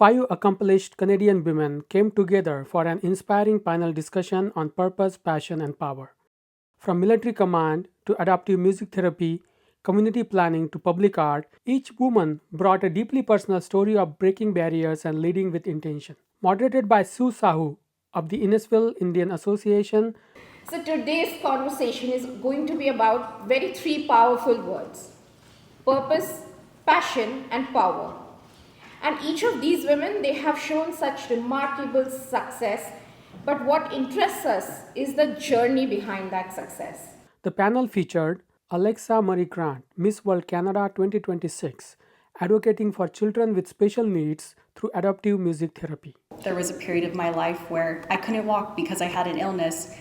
Five accomplished Canadian women came together for an inspiring panel discussion on purpose, passion, and power. From military command to adaptive music therapy, community planning to public art, each woman brought a deeply personal story of breaking barriers and leading with intention. Moderated by Su Sahu of the Innisfil Indian Association. So today's conversation is going to be about very three powerful words: purpose, passion, and power. And each of these women, they have shown such remarkable success. But what interests us is the journey behind that success. The panel featured Alexa Marie Grant, Miss World Canada 2026, advocating for children with special needs through adaptive music therapy. There was a period of my life where I couldn't walk because I had an illness.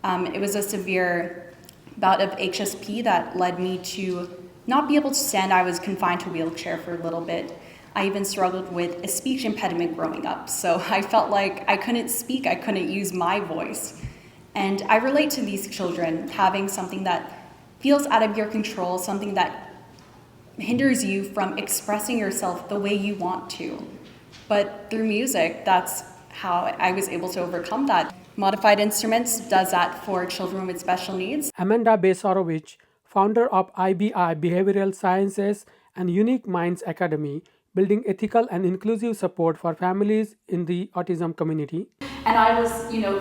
It was a severe bout of HSP that led me to not be able to stand. I was confined to a wheelchair for a little bit. I even struggled with a speech impediment growing up. So I felt like I couldn't speak, I couldn't use my voice. And I relate to these children having something that feels out of your control, something that hinders you from expressing yourself the way you want to. But through music, that's how I was able to overcome that. Modified Instruments does that for children with special needs. Amanda Besarovich, founder of IBI Behavioral Sciences and Unique Minds Academy, building ethical and inclusive support for families in the autism community. And I was,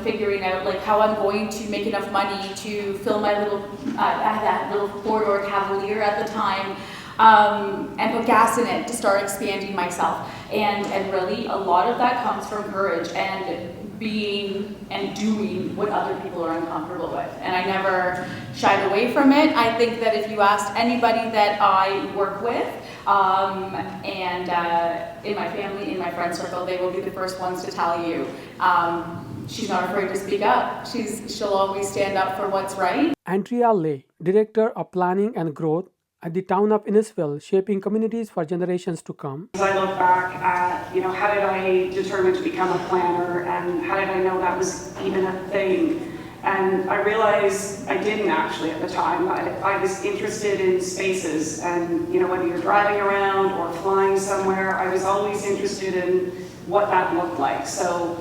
figuring out like how I'm going to make enough money to fill my little, I had that little four-door Cavalier at the time, and put gas in it to start expanding myself. And really, a lot of that comes from courage and being and doing what other people are uncomfortable with. And I never shied away from it. I think that if you asked anybody that I work with, and in my family, in my friend circle, they will be the first ones to tell you she's not afraid to speak up. She'll always stand up for what's right. Andrea Lay, Director of Planning and Growth at the town of Innisfil, shaping communities for generations to come. As I look back at, how did I determine to become a planner, and how did I know that was even a thing? And I realized I didn't actually at the time. I was interested in spaces, and whether you're driving around or flying somewhere, I was always interested in what that looked like. So,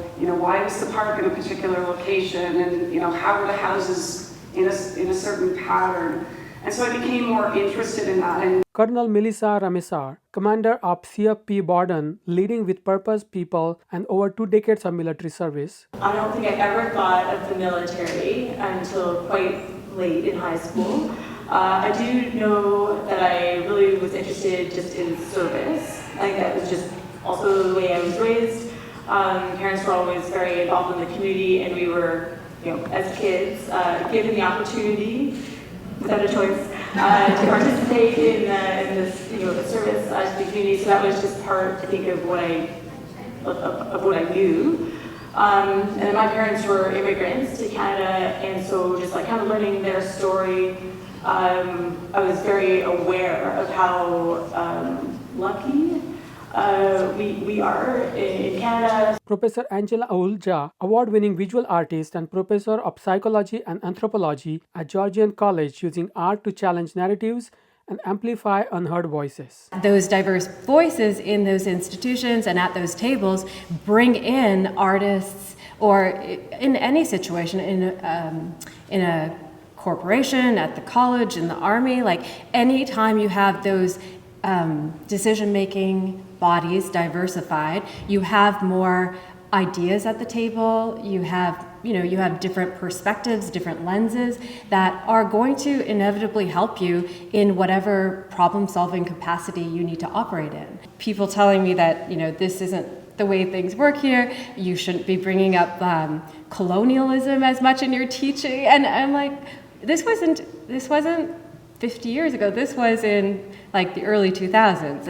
why was the park in a particular location, and how were the houses in a certain pattern? And so I became more interested in that. And Colonel Melissa Ramessar, commander of CFB Borden, leading with purpose, people, and over 2 decades of military service. I don't think I ever thought of the military until quite late in high school. I do know that I really was interested just in service. I think that was just also the way I was raised. Parents were always very involved in the community, and we were, as kids, given the opportunity without a choice to participate in this, the service to the community. So that was just part, I think, of what I knew. And then my parents were immigrants to Canada, and so just like kind of learning their story, I was very aware of how lucky we are in Canada. Professor Angela Aulja, award-winning visual artist and professor of psychology and anthropology at Georgian College, using art to challenge narratives and amplify unheard voices. Those diverse voices in those institutions and at those tables bring in artists, or in any situation, in a corporation, at the college, in the army, like anytime you have those decision-making bodies diversified, you have more ideas at the table, you have different perspectives, different lenses that are going to inevitably help you in whatever problem-solving capacity you need to operate in. People telling me that, this isn't the way things work here, you shouldn't be bringing up colonialism as much in your teaching, and I'm like, this wasn't 50 years ago, this was in like the early 2000s.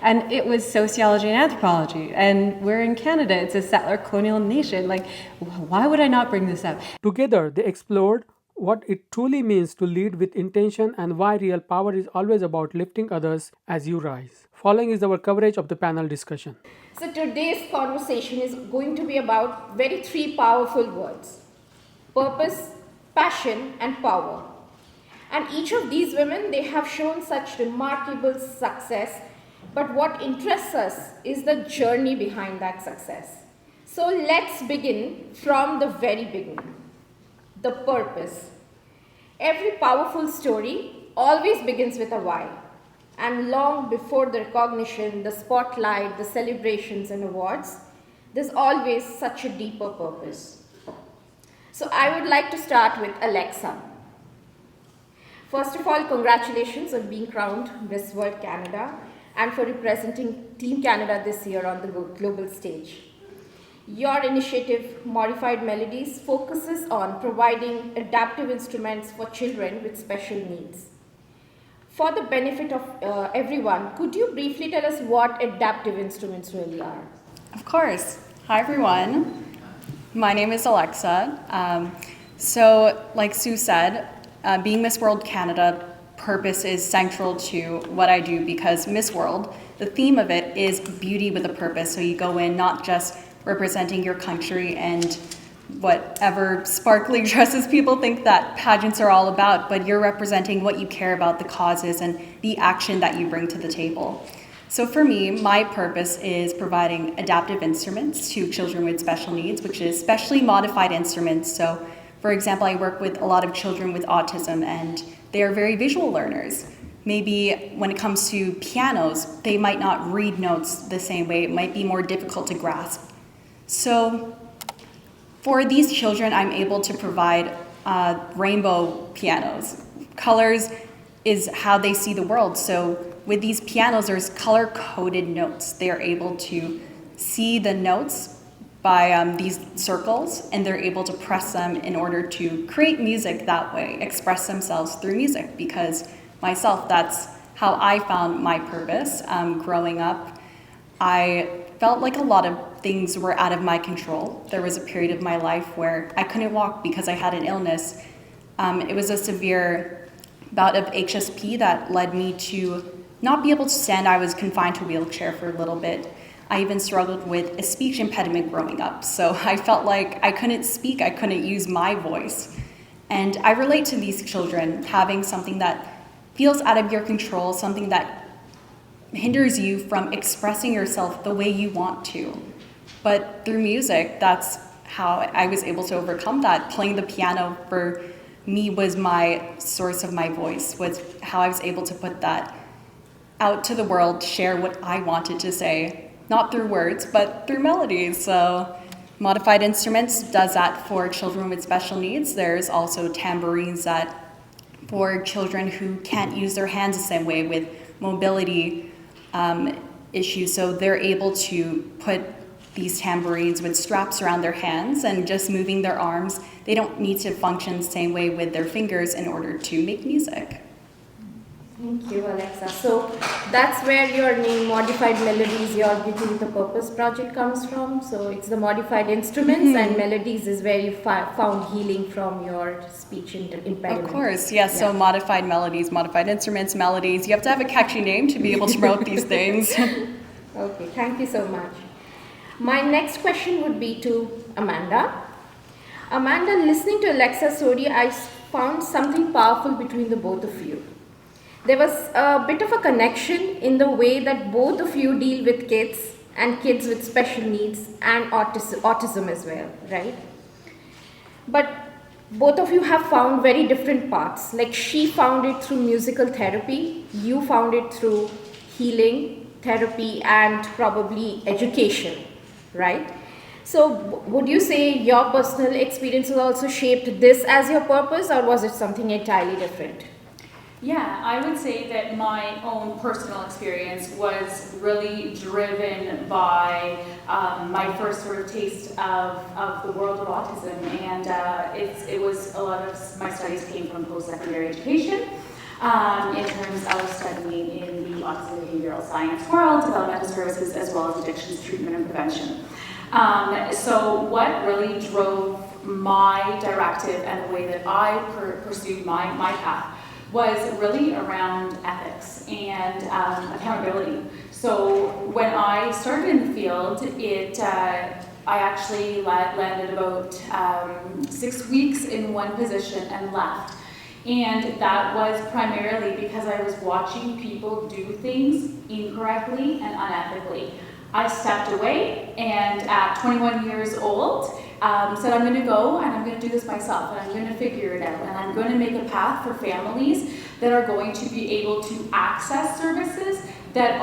And it was sociology and anthropology. And we're in Canada, it's a settler colonial nation. Like, why would I not bring this up? Together, they explored what it truly means to lead with intention and why real power is always about lifting others as you rise. Following is our coverage of the panel discussion. So today's conversation is going to be about very three powerful words: purpose, passion, and power. And each of these women, they have shown such remarkable success. But what interests us is the journey behind that success. So let's begin from the very beginning. The purpose. Every powerful story always begins with a why. And long before the recognition, the spotlight, the celebrations and awards, there's always such a deeper purpose. So I would like to start with Alexa. First of all, congratulations on being crowned Miss World Canada and for representing Team Canada this year on the global stage. Your initiative, Modified Melodies, focuses on providing adaptive instruments for children with special needs. For the benefit of everyone, could you briefly tell us what adaptive instruments really are? Of course. Hi, everyone. My name is Alexa. So, like Sue said, being Miss World Canada, purpose is central to what I do because Miss World, the theme of it is beauty with a purpose. So you go in not just representing your country and whatever sparkly dresses people think that pageants are all about, but you're representing what you care about, the causes and the action that you bring to the table. So for me, my purpose is providing adaptive instruments to children with special needs, which is specially modified instruments. So for example, I work with a lot of children with autism and they are very visual learners. Maybe when it comes to pianos, they might not read notes the same way. It might be more difficult to grasp. So for these children, I'm able to provide rainbow pianos. Colors is how they see the world. So with these pianos, there's color-coded notes. They are able to see the notes by these circles, and they're able to press them in order to create music that way, express themselves through music. Because myself, that's how I found my purpose. Growing up, I felt like a lot of things were out of my control. There was a period of my life where I couldn't walk because I had an illness. It was a severe bout of HSP that led me to not be able to stand. I was confined to a wheelchair for a little bit. I even struggled with a speech impediment growing up. So I felt like I couldn't speak, I couldn't use my voice. And I relate to these children having something that feels out of your control, something that hinders you from expressing yourself the way you want to. But through music, that's how I was able to overcome that. Playing the piano for me was my source of my voice, was how I was able to put that out to the world, share what I wanted to say, not through words, but through melodies. So Modified Instruments does that for children with special needs. There's also tambourines that for children who can't use their hands the same way with mobility issues. So they're able to put these tambourines with straps around their hands and just moving their arms. They don't need to function the same way with their fingers in order to make music. Thank you, Alexa. So that's where your name, Modified Melodies, your Beauty with a Purpose project comes from. So it's the modified instruments and melodies is where you found healing from your speech impairment. Of course, yes. So modified melodies, modified instruments, melodies. You have to have a catchy name to be able to promote these things. Okay, thank you so much. My next question would be to Amanda. Amanda, listening to Alexa's story, I found something powerful between the both of you. There was a bit of a connection in the way that both of you deal with kids and kids with special needs and autism as well, right? But both of you have found very different paths. Like she found it through musical therapy, you found it through healing, therapy, and probably education, right? So would you say your personal experiences also shaped this as your purpose, or was it something entirely different? Yeah, I would say that my own personal experience was really driven by my first sort of taste of the world of autism, and it was a lot of my studies came from post-secondary education in terms of studying in the autism behavioral science world, developmental services, as well as addictions treatment and prevention. So what really drove my directive and the way that I pursued my path was really around ethics and accountability. So when I started in the field, I actually landed about 6 weeks in one position and left. And that was primarily because I was watching people do things incorrectly and unethically. I stepped away and at 21 years old, said I'm going to go and I'm going to do this myself and I'm going to figure it out and I'm going to make a path for families that are going to be able to access services that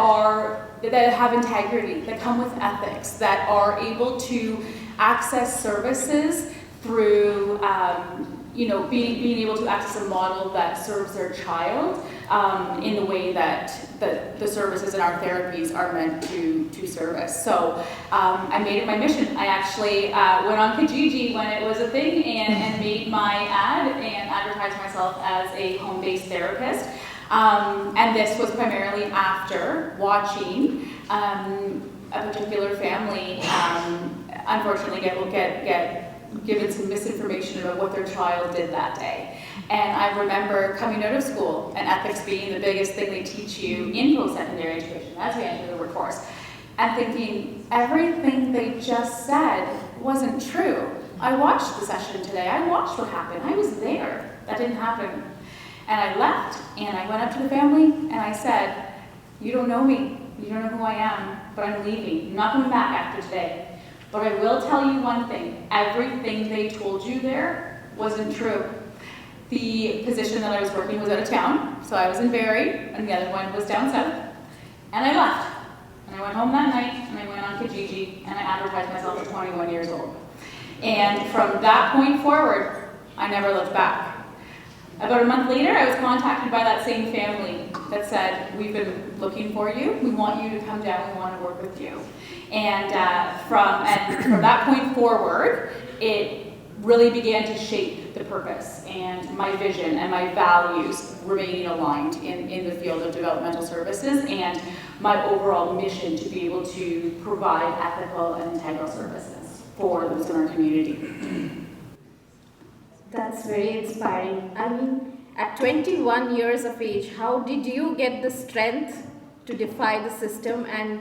have integrity, that come with ethics, that are able to access services through being able to access a model that serves their child in the way that the services in our therapies are meant to service. So I made it my mission. I actually went on Kijiji when it was a thing and made my ad and advertised myself as a home-based therapist. And this was primarily after watching a particular family unfortunately get given some misinformation about what their child did that day. And I remember coming out of school, and ethics being the biggest thing they teach you in post-secondary education as we enter the workforce, and thinking everything they just said wasn't true. I watched the session today. I watched what happened. I was there. That didn't happen. And I left, and I went up to the family, and I said, you don't know me. You don't know who I am, but I'm leaving. I'm not coming back after today. But I will tell you one thing. Everything they told you there wasn't true. The position that I was working was out of town, so I was in Barrie, and the other one was down south. And I left. And I went home that night, and I went on Kijiji, and I advertised myself at 21 years old. And from that point forward, I never looked back. About a month later, I was contacted by that same family that said, we've been looking for you, we want you to come down, we want to work with you. And from that point forward, it really began to shape the purpose and my vision and my values remaining aligned in the field of developmental services and my overall mission to be able to provide ethical and integral services for those in our community. That's very inspiring. I mean, at 21 years of age, how did you get the strength to defy the system and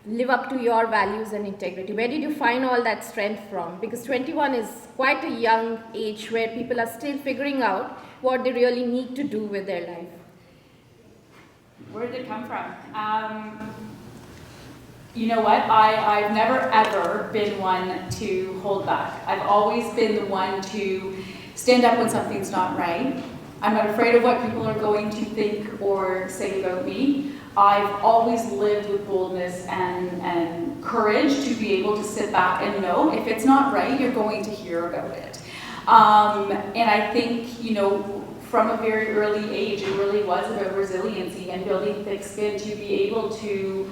live up to your values and integrity? Where did you find all that strength from? Because 21 is quite a young age where people are still figuring out what they really need to do with their life. Where did it come from? You know what? I've never ever been one to hold back. I've always been the one to stand up when something's not right. I'm not afraid of what people are going to think or say about me. I've always lived with boldness and courage to be able to sit back and know if it's not right, you're going to hear about it. And I think, from a very early age, it really was about resiliency and building thick skin to be able to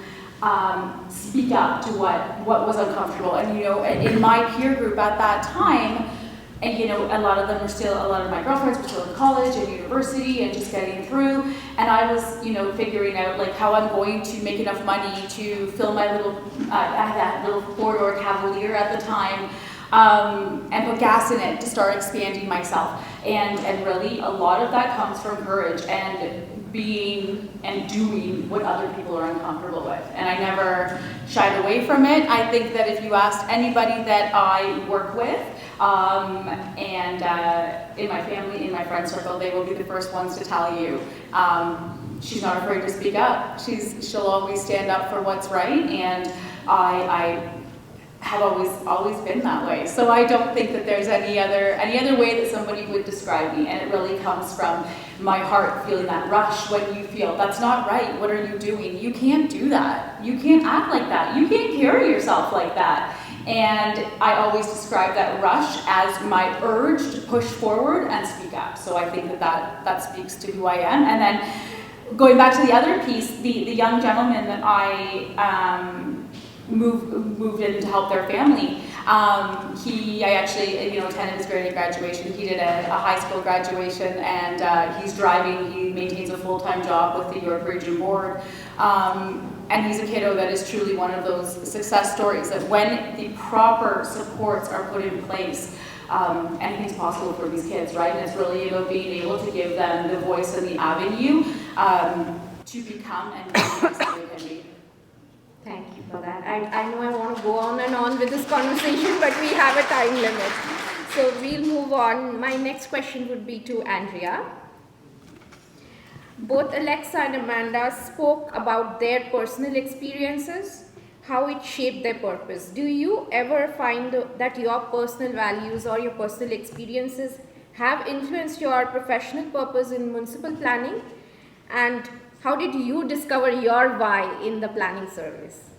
speak up to what was uncomfortable. And, in my peer group at that time, and a lot of my girlfriends were still in college and university and just getting through. And I was, figuring out how I'm going to make enough money to fill my little, I had that little four-door Cavalier at the time, and put gas in it to start expanding myself. And really a lot of that comes from courage and being and doing what other people are uncomfortable with. And I never shied away from it. I think that if you asked anybody that I work with, and in my family, in my friend circle, they will be the first ones to tell you, she's not afraid to speak up. She'll always stand up for what's right, and I have always been that way. So I don't think that there's any other way that somebody would describe me, and it really comes from my heart feeling that rush when you feel that's not right. What are you doing? You can't do that. You can't act like that. You can't carry yourself like that. And I always describe that rush as my urge to push forward and speak up. So I think that speaks to who I am. And then going back to the other piece, the young gentleman that I moved in to help their family. I actually attended his very graduation. He did a high school graduation, and he's driving. He maintains a full-time job with the York Region Board. And he's a kiddo that is truly one of those success stories that when the proper supports are put in place, anything's possible for these kids, right? And it's really about being able to give them the voice and the avenue to become and be the best they can be. Thank you for that. I know I want to go on and on with this conversation, but we have a time limit. So we'll move on. My next question would be to Andrea. Both Alexa and Amanda spoke about their personal experiences, how it shaped their purpose. Do you ever find that your personal values or your personal experiences have influenced your professional purpose in municipal planning? And how did you discover your why in the planning service?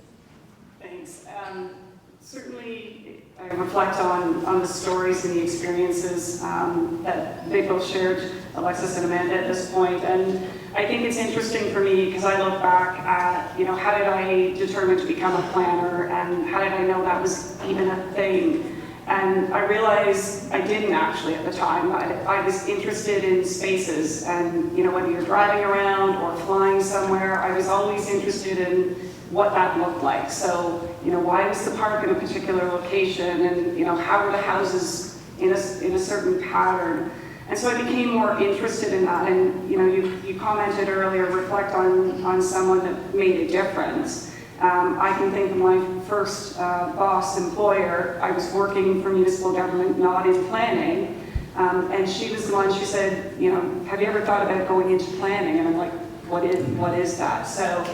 Thanks. Certainly, I reflect on the stories and the experiences that they both shared, Alexis and Amanda, at this point. And I think it's interesting for me because I look back at, how did I determine to become a planner, and how did I know that was even a thing? And I realized I didn't actually at the time. I was interested in spaces, and whether you're driving around or flying somewhere, I was always interested in what that looked like. So, why was the park in a particular location, and how were the houses in a certain pattern? And so I became more interested in that. And you commented earlier, reflect on someone that made a difference. I can think of my first boss employer. I was working for municipal government, not in planning, and she was the one. She said, have you ever thought about going into planning? And I'm like, what is that? So.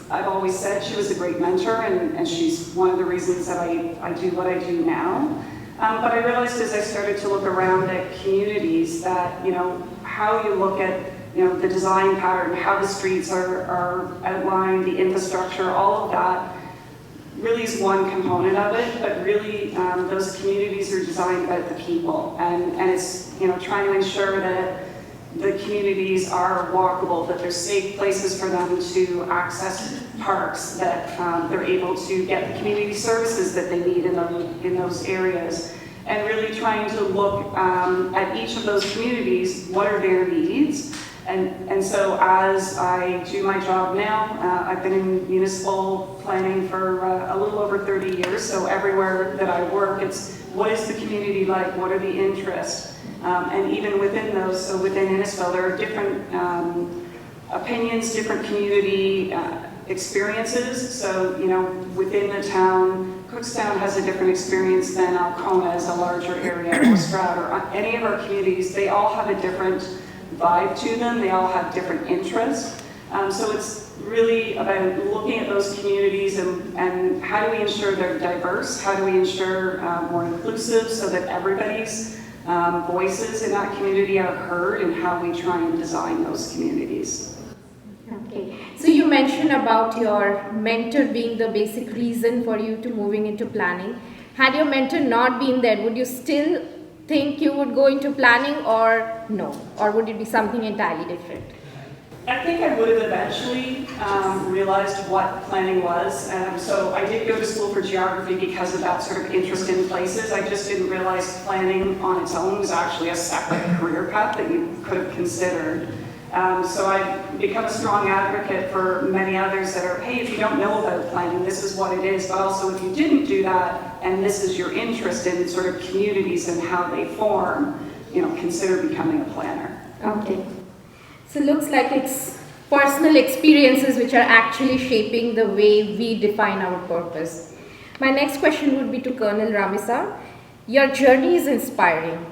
I've always said she was a great mentor, and she's one of the reasons that I do what I do now. But I realized as I started to look around at communities that, how you look at, the design pattern, how the streets are outlined, the infrastructure, all of that really is one component of it, but really those communities are designed about the people. And it's, trying to ensure that the communities are walkable, that there's safe places for them to access parks, that they're able to get the community services that they need in those areas, and really trying to look at each of those communities, what are their needs. And so as I do my job now, I've been in municipal planning for a little over 30 years, so everywhere that I work, it's what is the community like, what are the interests? And even within those, so within Innisfil, there are different opinions, different community experiences. So, within the town, Cookstown has a different experience than Alcona as a larger area, or Stroud, or any of our communities. They all have a different vibe to them. They all have different interests. So it's really about looking at those communities and how do we ensure they're diverse? How do we ensure more inclusive so that everybody's voices in that community are heard, and how we try and design those communities. Okay, so you mentioned about your mentor being the basic reason for you to moving into planning. Had your mentor not been there, would you still think you would go into planning, or no? Or would it be something entirely different? I think I would have eventually realized what planning was. So I did go to school for geography because of that sort of interest in places. I just didn't realize planning on its own was actually a separate career path that you could have considered. So I've become a strong advocate for many others that are, hey, if you don't know about planning, this is what it is. But also if you didn't do that, and this is your interest in sort of communities and how they form, consider becoming a planner. Okay. So it looks like it's personal experiences which are actually shaping the way we define our purpose. My next question would be to Colonel Ramessar. Your journey is inspiring.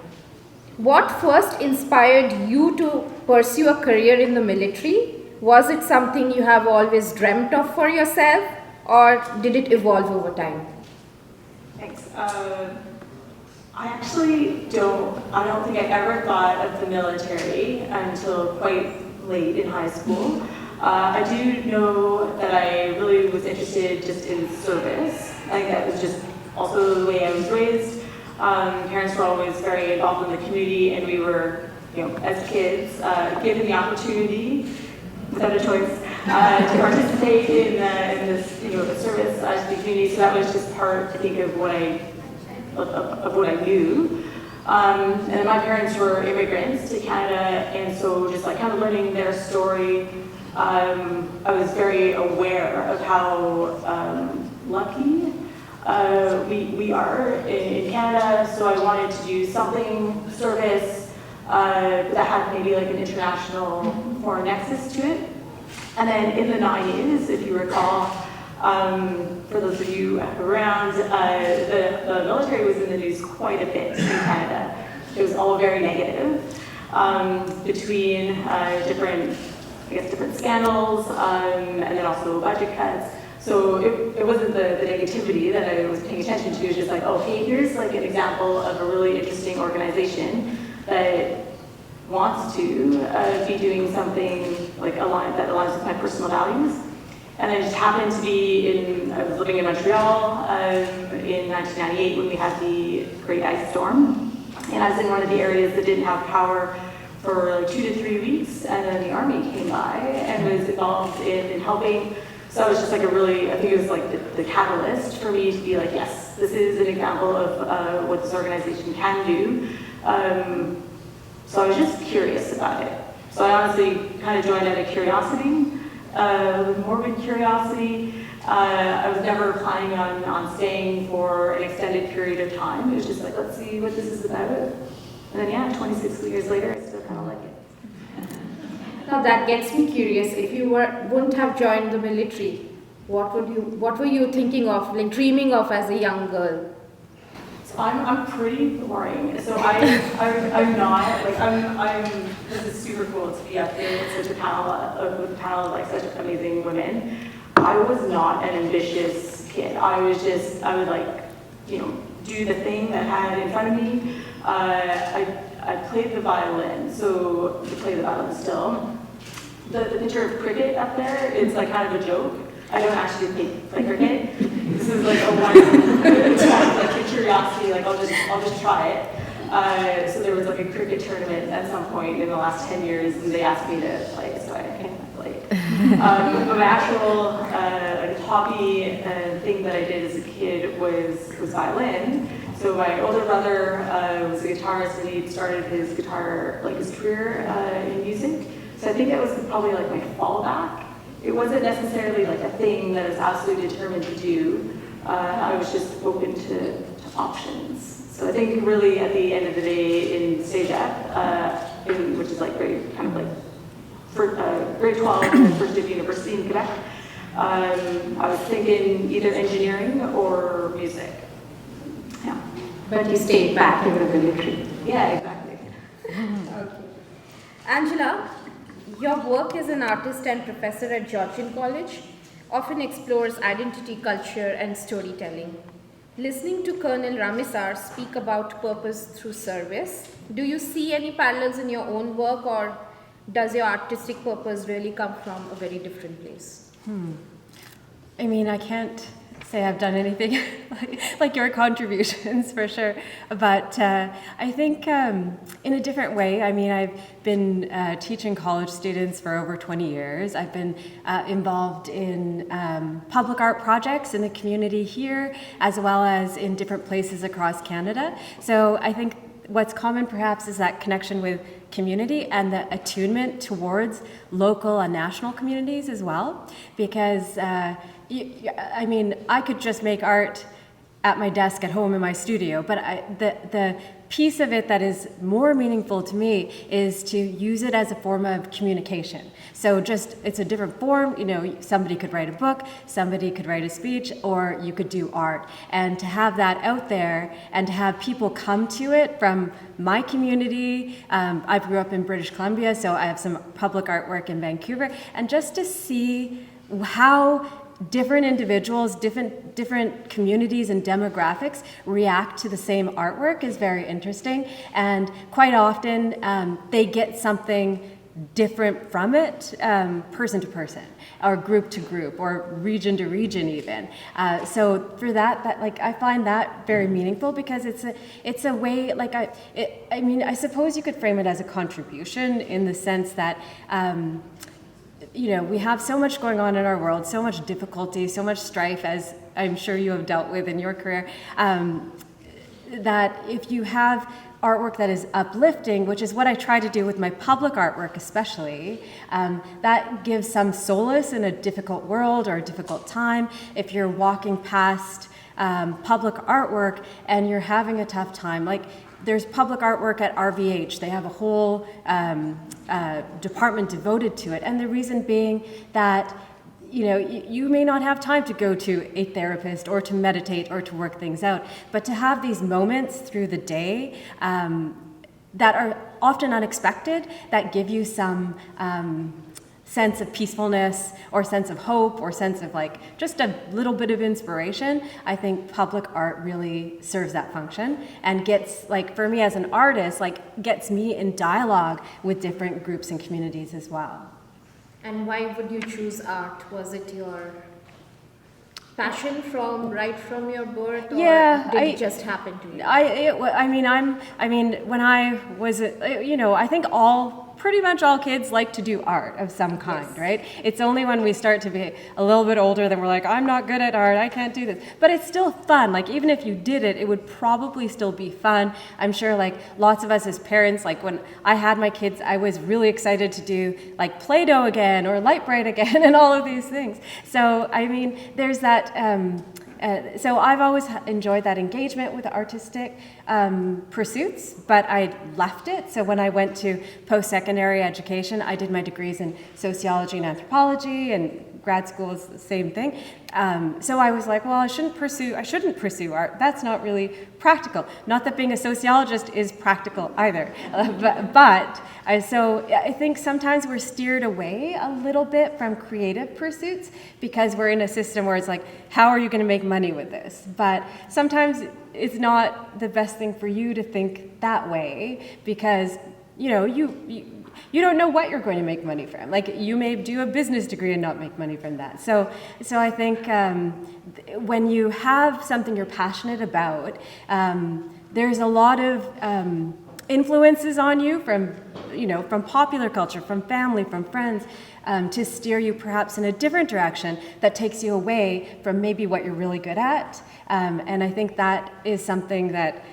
What first inspired you to pursue a career in the military? Was it something you have always dreamt of for yourself, or did it evolve over time? Thanks. I actually I don't think I ever thought of the military until quite late in high school. I do know that I really was interested just in service. I think that was just also the way I was raised. Parents were always very involved in the community, and we were, as kids, given the opportunity, without a choice, to participate in this, the service to the community. So that was just part, I think, of what I knew. And my parents were immigrants to Canada, and so just like kind of learning their story, I was very aware of how lucky we are in Canada. So I wanted to do something service that had maybe like an international foreign nexus to it. And then in the 90s, if you recall, for those of you around, the military was in the news quite a bit in Canada. It was all very negative. between different scandals, and then also budget cuts. So it wasn't the negativity that I was paying attention to. It was just like, oh, hey, here's like an example of a really interesting organization that wants to be doing something like that aligns with my personal values. And I just happened to be I was living in Montreal in 1998 when we had the Great Ice Storm. And I was in one of the areas that didn't have power for like 2 to 3 weeks, and then the Army came by and was involved in helping. So it was just like I think it was like the catalyst for me to be like, yes, this is an example of what this organization can do. So I was just curious about it. So I honestly kind of joined out of curiosity, morbid curiosity. I was never planning on staying for an extended period of time. It was just like, let's see what this is about. And then yeah, 26 years later, I still kind of like it. Now that gets me curious. If you wouldn't have joined the military, what were you thinking of, like dreaming of as a young girl? So I'm pretty boring. So I'm not like this is super cool to be up here with such a panel of like such amazing women. I was not an ambitious kid. I would like, do the thing that I had in front of me. I played the violin, so to play the violin still. The picture of cricket up there is like kind of a joke. I don't actually play cricket. This is like a like a curiosity, like I'll just try it. So there was like a cricket tournament at some point in the last 10 years, and they asked me to play, so I kind of played. But my actual hobby and thing that I did as a kid was violin. So my older brother was a guitarist, and he started his career in music. So I think that was probably like my fallback. It wasn't necessarily like a thing that I was absolutely determined to do. I was just open to options. So I think really at the end of the day in stage F, which is like grade 12 and then first year of university in Quebec, I was thinking either engineering or music. Yeah. But you stayed back in the military. Yeah, exactly. Okay. Angela, your work as an artist and professor at Georgian College often explores identity, culture, and storytelling. Listening to Colonel Ramessar speak about purpose through service, do you see any parallels in your own work, or does your artistic purpose really come from a very different place? I mean, I can't say I've done anything like your contributions for sure, but I think in a different way. I mean, I've been teaching college students for over 20 years. I've been involved in public art projects in the community here, as well as in different places across Canada. So I think what's common perhaps is that connection with community and the attunement towards local and national communities as well, because I mean, I could just make art at my desk at home in my studio, but the piece of it that is more meaningful to me is to use it as a form of communication. So just, it's a different form, somebody could write a book, somebody could write a speech, or you could do art. And to have that out there and to have people come to it from my community, I grew up in British Columbia, so I have some public artwork in Vancouver, and just to see how different individuals, different communities and demographics react to the same artwork is very interesting. And quite often they get something different from it, person to person, or group to group, or region to region even. So for that like I find that very meaningful, because it's a way, like I mean, I suppose you could frame it as a contribution in the sense that we have so much going on in our world, so much difficulty, so much strife, as I'm sure you have dealt with in your career, that if you have artwork that is uplifting, which is what I try to do with my public artwork especially, that gives some solace in a difficult world or a difficult time. If you're walking past public artwork and you're having a tough time, like there's public artwork at RVH. They have a whole department devoted to it. And the reason being that, you may not have time to go to a therapist or to meditate or to work things out, but to have these moments through the day that are often unexpected, that give you some sense of peacefulness or sense of hope or sense of like just a little bit of inspiration. I think public art really serves that function and gets, like, for me as an artist, like gets me in dialogue with different groups and communities as well. And why would you choose art? Was it your passion right from your birth, or did it just happen to you? When I was, I think pretty much all kids like to do art of some kind, yes. Right? It's only when we start to be a little bit older that we're like, I'm not good at art, I can't do this. But it's still fun. Like, even if you did it, it would probably still be fun. I'm sure, like, lots of us as parents, like, when I had my kids, I was really excited to do, like, Play-Doh again or Light Bright again and all of these things. So, I mean, there's that... So I've always enjoyed that engagement with artistic pursuits, but I left it. So when I went to post-secondary education, I did my degrees in sociology and anthropology, and grad school is the same thing. So I was like, well, I shouldn't pursue art. That's not really practical. Not that being a sociologist is practical either, so I think sometimes we're steered away a little bit from creative pursuits because we're in a system where it's like, how are you going to make money with this? But sometimes it's not the best thing for you to think that way because, you don't know what you're going to make money from. Like, you may do a business degree and not make money from that. So I think when you have something you're passionate about, there's a lot of influences on you from popular culture, from family, from friends, to steer you perhaps in a different direction that takes you away from maybe what you're really good at. And I think that is something that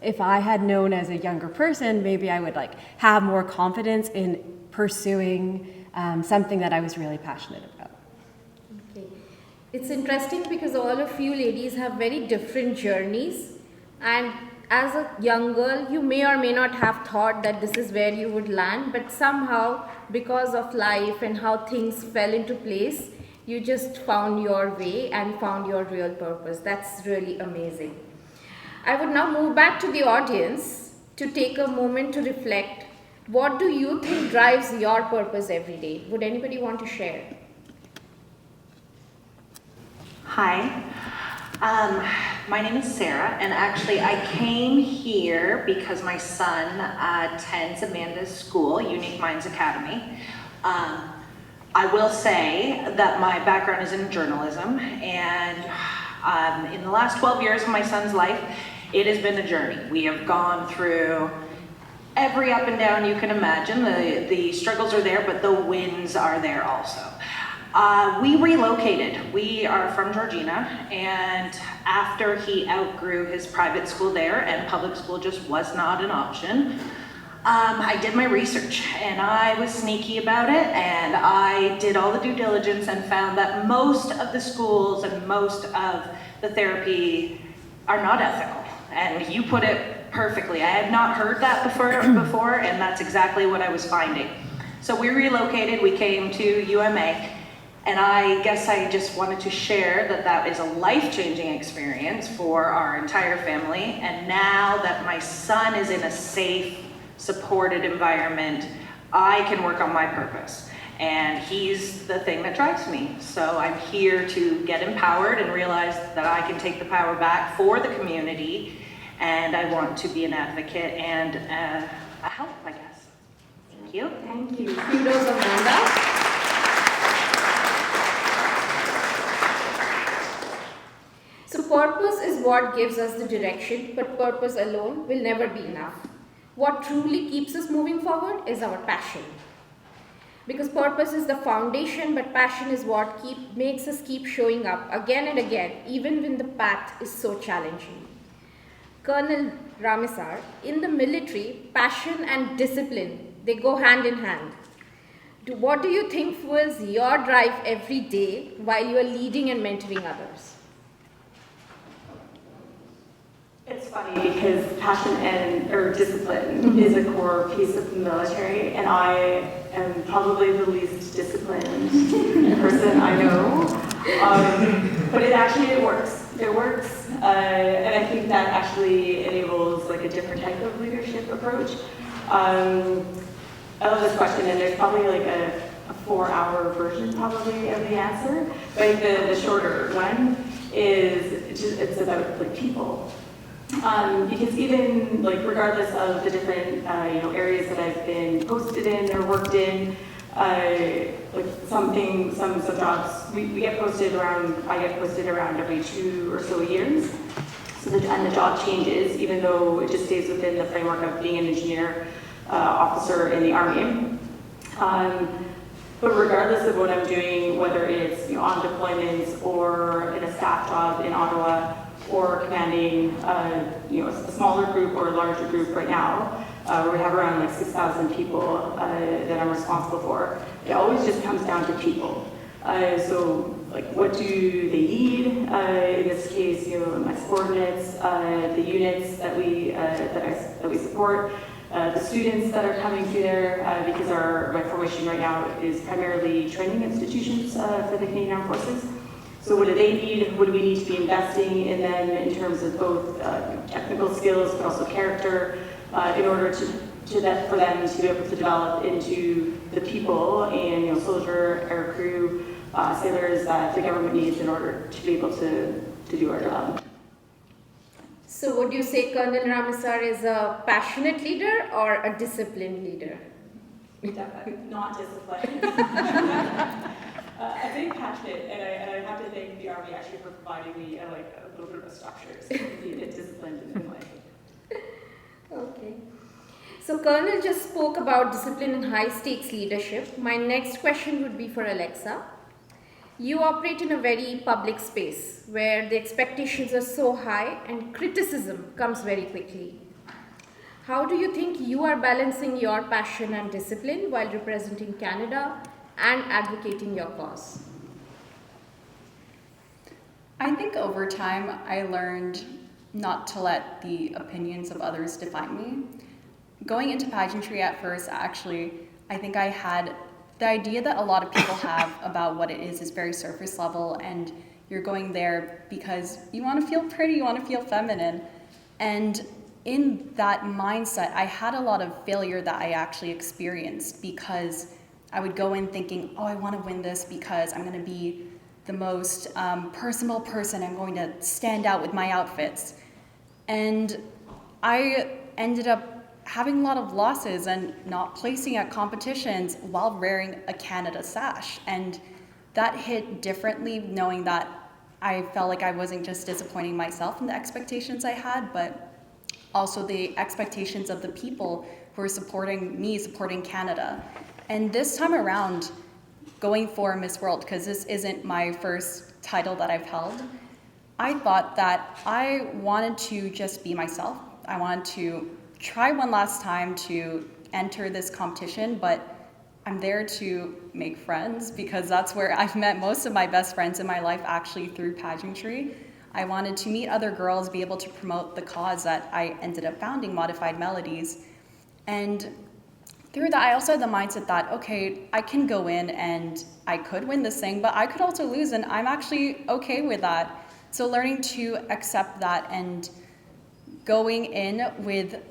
if I had known as a younger person, maybe I would have more confidence in pursuing something that I was really passionate about. Okay. It's interesting because all of you ladies have very different journeys, and as a young girl, you may or may not have thought that this is where you would land, but somehow, because of life and how things fell into place, you just found your way and found your real purpose. That's really amazing. I would now move back to the audience to take a moment to reflect. What do you think drives your purpose every day? Would anybody want to share? Hi, my name is Sarah, and actually I came here because my son attends Amanda's school, Unique Minds Academy. I will say that my background is in journalism, and in the last 12 years of my son's life, it has been a journey. We have gone through every up and down you can imagine. The struggles are there, but the wins are there also. We relocated. We are from Georgina, and after he outgrew his private school there and public school just was not an option, I did my research and I was sneaky about it, and I did all the due diligence and found that most of the schools and most of the therapy are not ethical. And you put it perfectly. I had not heard that before, and that's exactly what I was finding. So we relocated, we came to UMA, and I guess I just wanted to share that that is a life-changing experience for our entire family. And now that my son is in a safe, supported environment, I can work on my purpose. And he's the thing that drives me. So I'm here to get empowered and realize that I can take the power back for the community. And I want to be an advocate and a help, I guess. Thank you. Thank you. Kudos, Amanda. So purpose is what gives us the direction, but purpose alone will never be enough. What truly keeps us moving forward is our passion. Because purpose is the foundation, but passion is what makes us keep showing up again and again, even when the path is so challenging. Colonel Ramessar, in the military, passion and discipline, they go hand in hand. What do you think fuels your drive every day while you are leading and mentoring others? It's funny because passion or discipline is a core piece of the military, and I am probably the least disciplined person I know. But it works. it works, and I think that actually enables like a different type of leadership approach. I love this question, and there's probably like a 4-hour version probably of the answer. But I think the shorter one is it's about like people. Because even like regardless of the different areas that I've been posted in or worked in, like some jobs we get posted around. I get posted around every 2 or so years. So and the job changes, even though it just stays within the framework of being an engineer officer in the Army. But regardless of what I'm doing, whether it's on deployments or in a staff job in Ottawa, or commanding a smaller group or a larger group right now, where we have around like 6,000 people that I'm responsible for, it always just comes down to people. So like what do they need? In this case, my subordinates, the units that we support, the students that are coming through there, because my formation right now is primarily training institutions for the Canadian Armed Forces. So what do they need? What do we need to be investing in them in terms of both technical skills, but also character, in order for them to be able to develop into the people and soldier, air crew, sailors that the government needs in order to be able to do our job. So would you say Colonel Ramessar is a passionate leader or a disciplined leader? Not disciplined. I think passionate, and I have to thank the Army actually for providing me a little bit of a structure so I can be a bit disciplined in my life. Okay. So Colonel just spoke about discipline and high stakes leadership. My next question would be for Alexa. You operate in a very public space where the expectations are so high and criticism comes very quickly. How do you think you are balancing your passion and discipline while representing Canada and advocating your cause? I think over time I learned not to let the opinions of others define me. Going into pageantry at first, actually, I think I had the idea that a lot of people have about what it is very surface level, and you're going there because you want to feel pretty, you want to feel feminine. And in that mindset, I had a lot of failure that I actually experienced because I would go in thinking, oh, I want to win this because I'm going to be the most personable person. I'm going to stand out with my outfits. And I ended up having a lot of losses and not placing at competitions while wearing a Canada sash. And that hit differently, knowing that I felt like I wasn't just disappointing myself in the expectations I had, but also the expectations of the people who are supporting me, supporting Canada. And this time around, going for Miss World, because this isn't my first title that I've held, I thought that I wanted to just be myself. I wanted to try one last time to enter this competition, but I'm there to make friends because that's where I've met most of my best friends in my life, actually through pageantry. I wanted to meet other girls, be able to promote the cause that I ended up founding, Modified Melodies. And through that, I also had the mindset that, okay, I can go in and I could win this thing, but I could also lose, and I'm actually okay with that. So learning to accept that and going in with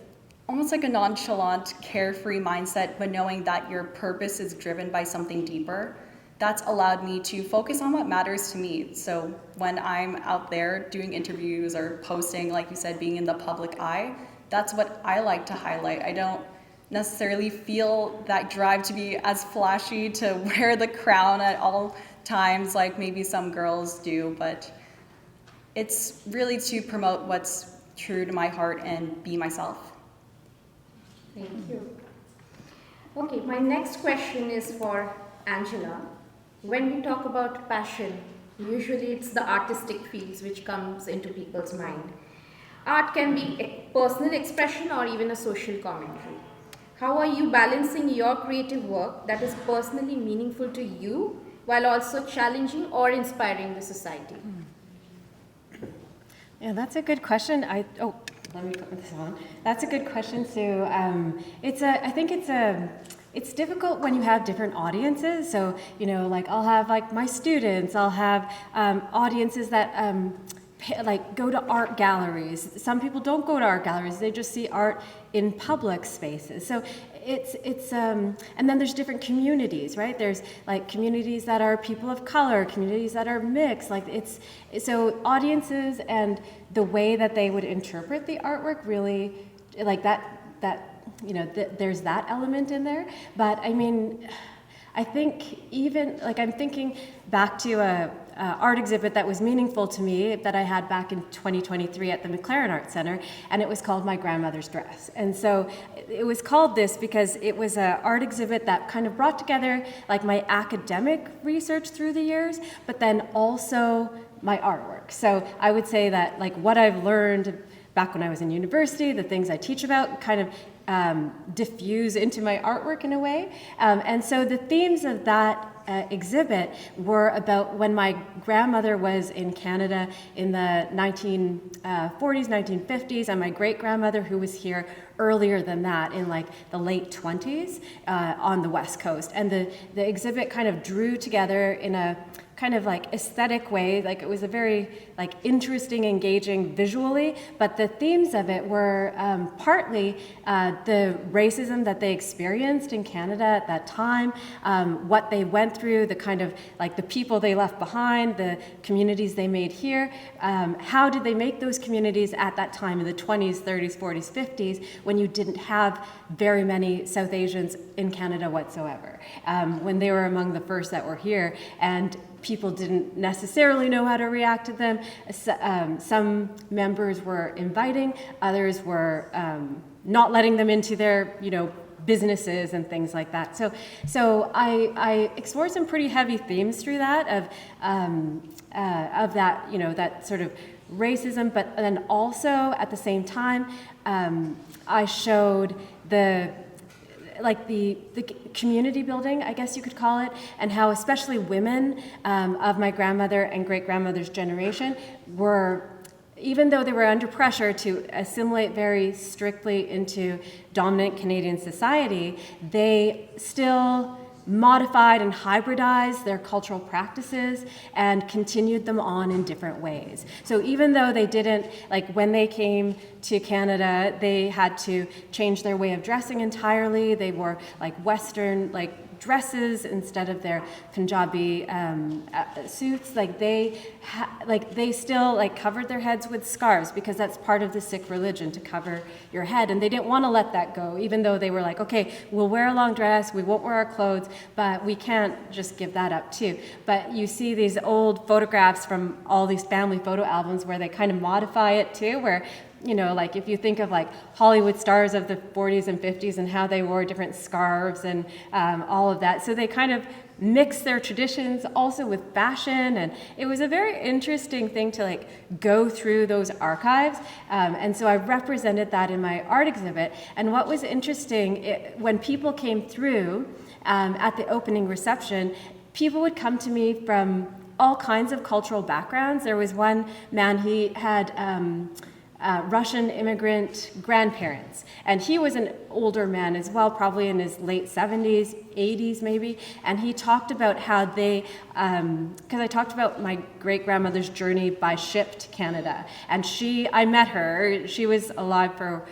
almost like a nonchalant, carefree mindset, but knowing that your purpose is driven by something deeper, that's allowed me to focus on what matters to me. So when I'm out there doing interviews or posting, like you said, being in the public eye, that's what I like to highlight. I don't necessarily feel that drive to be as flashy, to wear the crown at all times like maybe some girls do, but it's really to promote what's true to my heart and be myself. Thank you. Okay, my next question is for Angela. When we talk about passion, usually it's the artistic fields which comes into people's mind. Art can be a personal expression or even a social commentary. How are you balancing your creative work that is personally meaningful to you while also challenging or inspiring the society? Yeah, that's a good question. Let me put this on. That's a good question, Sue. I think it's difficult when you have different audiences. So, like I'll have like my students, I'll have audiences that like go to art galleries. Some people don't go to art galleries, they just see art in public spaces. So and then there's different communities, right? There's like communities that are people of color, communities that are mixed, so audiences and the way that they would interpret the artwork really, like there's that element in there. But I mean, I think even, like I'm thinking back to a art exhibit that was meaningful to me that I had back in 2023 at the McLaren Art Center, and it was called My Grandmother's Dress. And so it was called this because it was an art exhibit that kind of brought together like my academic research through the years, but then also my artwork. So I would say that like what I've learned back when I was in university, the things I teach about kind of diffuse into my artwork in a way. And so the themes of that exhibit were about when my grandmother was in Canada in the 1940s, 1950s, and my great-grandmother who was here earlier than that in like the late 20s on the West Coast. And the exhibit kind of drew together in a kind of like aesthetic way, like it was a very like interesting, engaging visually, but the themes of it were partly the racism that they experienced in Canada at that time, what they went through, the kind of like the people they left behind, the communities they made here, how did they make those communities at that time in the 20s, 30s, 40s, 50s, when you didn't have very many South Asians in Canada whatsoever, when they were among the first that were here, and people didn't necessarily know how to react to them. Some members were inviting, others were not letting them into their, businesses and things like that. So I explored some pretty heavy themes through that of that, that sort of racism, but then also at the same time, I showed the community building, I guess you could call it, and how especially women of my grandmother and great-grandmother's generation were, even though they were under pressure to assimilate very strictly into dominant Canadian society, they still modified and hybridized their cultural practices and continued them on in different ways. So even though they didn't, like when they came to Canada, they had to change their way of dressing entirely. They wore like Western dresses instead of their Punjabi suits. They still covered their heads with scarves because that's part of the Sikh religion, to cover your head, and they didn't want to let that go, even though they were like, okay, we'll wear a long dress, we won't wear our clothes, but we can't just give that up too. But you see these old photographs from all these family photo albums where they kind of modify it too, where if you think of Hollywood stars of the 40s and 50s and how they wore different scarves and all of that. So they kind of mix their traditions also with fashion. And it was a very interesting thing to go through those archives. And so I represented that in my art exhibit. And what was interesting, when people came through at the opening reception, people would come to me from all kinds of cultural backgrounds. There was one man, he had Russian immigrant grandparents. And he was an older man as well, probably in his late 70s, 80s maybe. And he talked about how they, because I talked about my great-grandmother's journey by ship to Canada. And I met her, she was alive for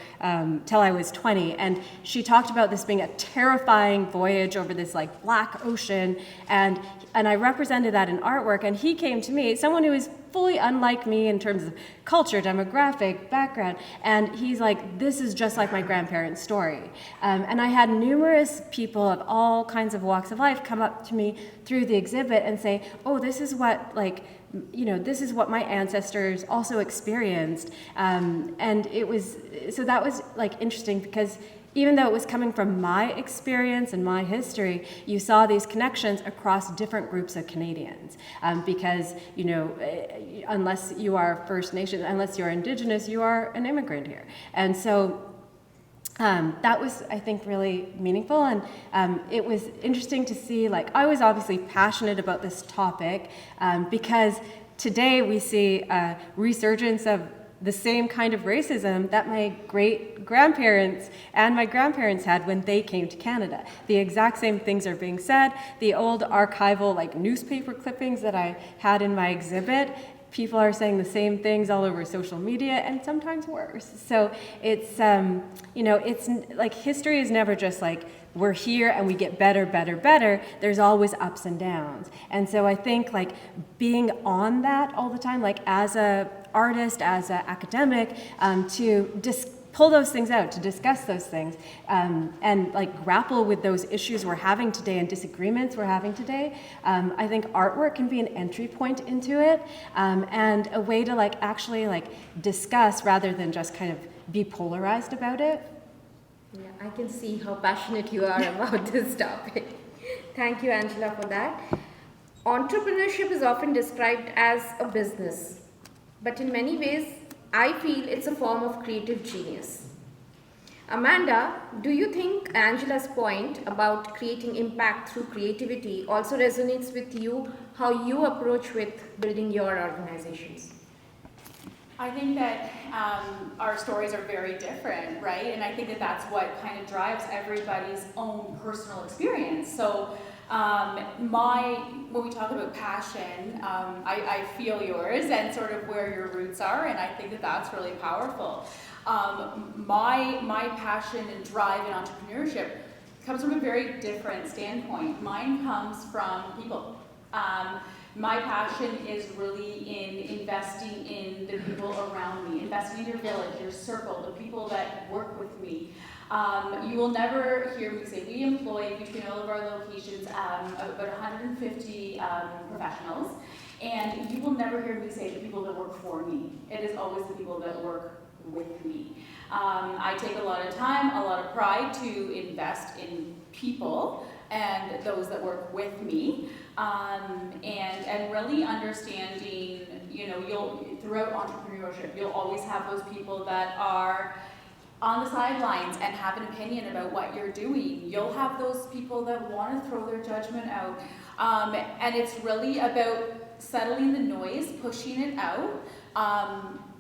till I was 20. And she talked about this being a terrifying voyage over this black ocean. And I represented that in artwork. And he came to me, someone who is fully unlike me in terms of culture, demographic, background. And he's like, this is just like my grandparents' story. And I had numerous people of all kinds of walks of life come up to me through the exhibit and say, oh, this is what this is what my ancestors also experienced. And that was interesting because even though it was coming from my experience and my history, you saw these connections across different groups of Canadians. Because, unless you are First Nation, unless you're Indigenous, you are an immigrant here. And so that was, I think, really meaningful. And it was interesting to see, I was obviously passionate about this topic because today we see a resurgence of the same kind of racism that my great-grandparents and my grandparents had when they came to Canada. The exact same things are being said. The old archival newspaper clippings that I had in my exhibit people are saying the same things all over social media, and sometimes worse. So it's, it's like history is never just like, we're here and we get better, better, better. There's always ups and downs. And so I think like being on that all the time, like as a artist, as an academic, to pull those things out, to discuss those things, and like grapple with those issues we're having today and disagreements we're having today. I think artwork can be an entry point into it, and a way to like actually like discuss rather than just kind of be polarized about it. Yeah, I can see how passionate you are about this topic. Thank you, Angela, for that. Entrepreneurship is often described as a business, but in many ways, I feel it's a form of creative genius. Amanda, do you think Angela's point about creating impact through creativity also resonates with you, how you approach with building your organizations? I think that our stories are very different, right? And I think that that's what kind of drives everybody's own personal experience. So when we talk about passion, I feel yours and sort of where your roots are, and I think that that's really powerful. My passion and drive in entrepreneurship comes from a very different standpoint. Mine comes from people. My passion is really in investing in the people around me, investing in your village, your circle, the people that work with me. You will never hear me say, we employ between all of our locations about 150 professionals, and you will never hear me say the people that work for me. It is always the people that work with me. I take a lot of time, a lot of pride to invest in people and those that work with me, and really understanding, throughout entrepreneurship, you'll always have those people that are on the sidelines and have an opinion about what you're doing. You'll have those people that want to throw their judgment out, and it's really about settling the noise, pushing it out,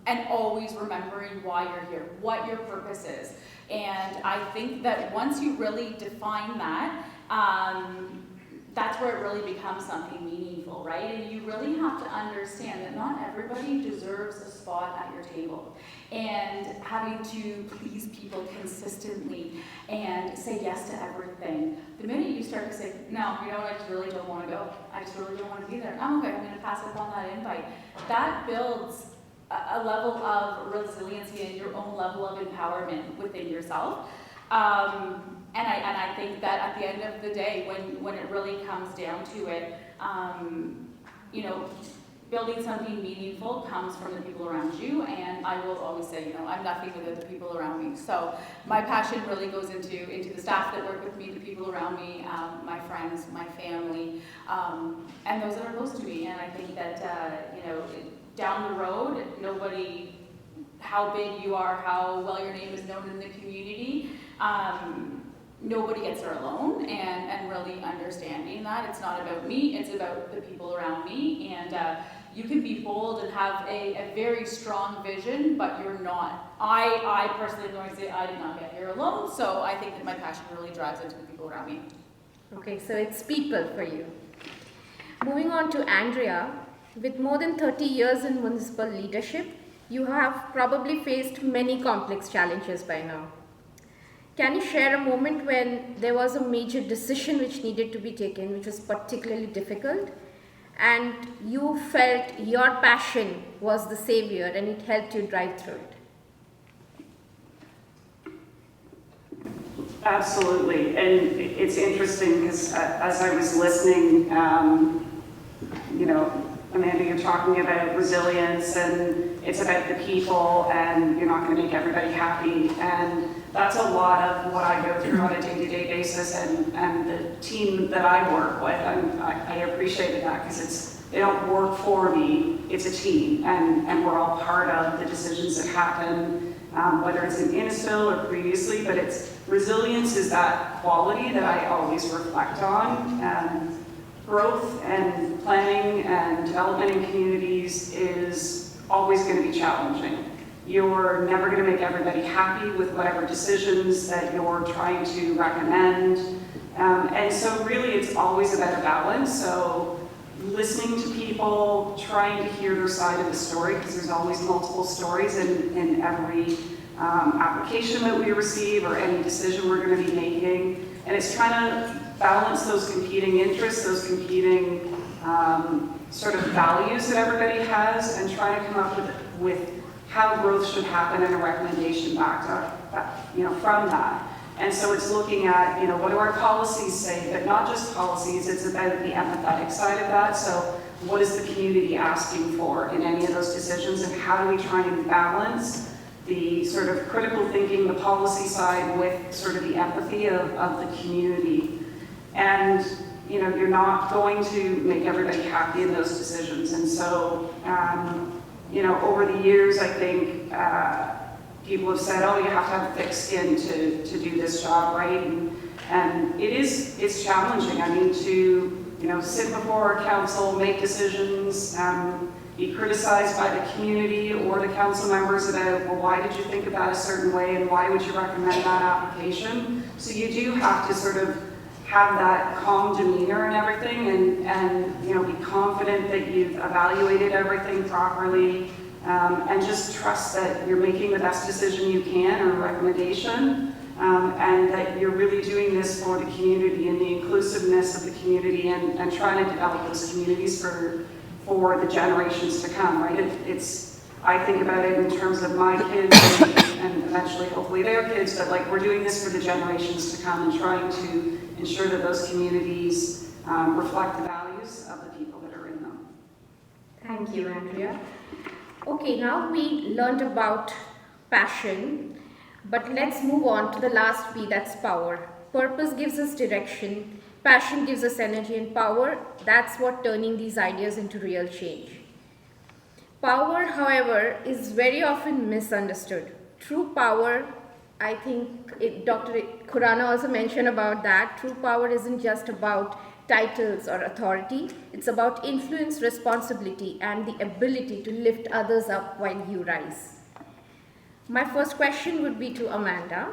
and always remembering why you're here, what your purpose is. And I think that once you really define that, that's where it really becomes something meaningful, right? And you really have to understand that not everybody deserves a spot at your table. And having to please people consistently and say yes to everything. The minute you start to say, no, I just really don't want to go. I just really don't want to be there. I'm okay, I'm going to pass up on that invite. That builds a level of resiliency and your own level of empowerment within yourself. And I think that at the end of the day, when it really comes down to it, building something meaningful comes from the people around you, and I will always say, I'm nothing without the people around me. So my passion really goes into the staff that work with me, the people around me, my friends, my family, and those that are close to me. And I think that, down the road, nobody, how big you are, how well your name is known in the community, nobody gets there alone, and really understanding that it's not about me, it's about the people around me. And you can be bold and have a very strong vision, but you're not. I personally am going to say I did not get here alone, so I think that my passion really drives into the people around me. Okay, so it's people for you. Moving on to Andrea, with more than 30 years in municipal leadership, you have probably faced many complex challenges by now. Can you share a moment when there was a major decision which needed to be taken, which was particularly difficult, and you felt your passion was the savior and it helped you drive through it? Absolutely, and it's interesting because as I was listening, Amanda, you're talking about resilience and it's about the people and you're not going to make everybody happy, and that's a lot of what I go through on a day-to-day basis, and the team that I work with, I appreciated that because they don't work for me, it's a team, and we're all part of the decisions that happen, whether it's in Innisfil or previously, but resilience is that quality that I always reflect on. Growth and planning and development in communities is always going to be challenging. You're never going to make everybody happy with whatever decisions that you're trying to recommend. And so really it's always about a balance. So listening to people, trying to hear their side of the story, because there's always multiple stories in every application that we receive or any decision we're going to be making. And it's trying to balance those competing interests, those competing sort of values that everybody has, and trying to come up with how growth should happen and a recommendation back to, from that. And so it's looking at, what do our policies say, but not just policies, it's about the empathetic side of that. So what is the community asking for in any of those decisions, and how do we try and balance the sort of critical thinking, the policy side, with sort of the empathy of the community. And, you're not going to make everybody happy in those decisions. And so, over the years, I think people have said, oh, you have to have thick skin to do this job, right? And it's challenging. I mean, to, sit before a council, make decisions, be criticized by the community or the council members about, well, why did you think of that a certain way, and why would you recommend that application? So you do have to sort of have that calm demeanor and everything, and be confident that you've evaluated everything properly, and just trust that you're making the best decision you can, or recommendation, and that you're really doing this for the community and the inclusiveness of the community, and trying to develop those communities for the generations to come, right? I think about it in terms of my kids and eventually hopefully their kids, but like, we're doing this for the generations to come, and trying to ensure that those communities reflect the values of the people that are in them. Thank you, Andrea. Okay, now we learned about passion, but let's move on to the last P, that's power. Purpose gives us direction, passion gives us energy, and power, that's what turning these ideas into real change. Power, however, is very often misunderstood. True power, I think Dr. Khurana also mentioned about that, true power isn't just about titles or authority, it's about influence, responsibility, and the ability to lift others up while you rise. My first question would be to Amanda.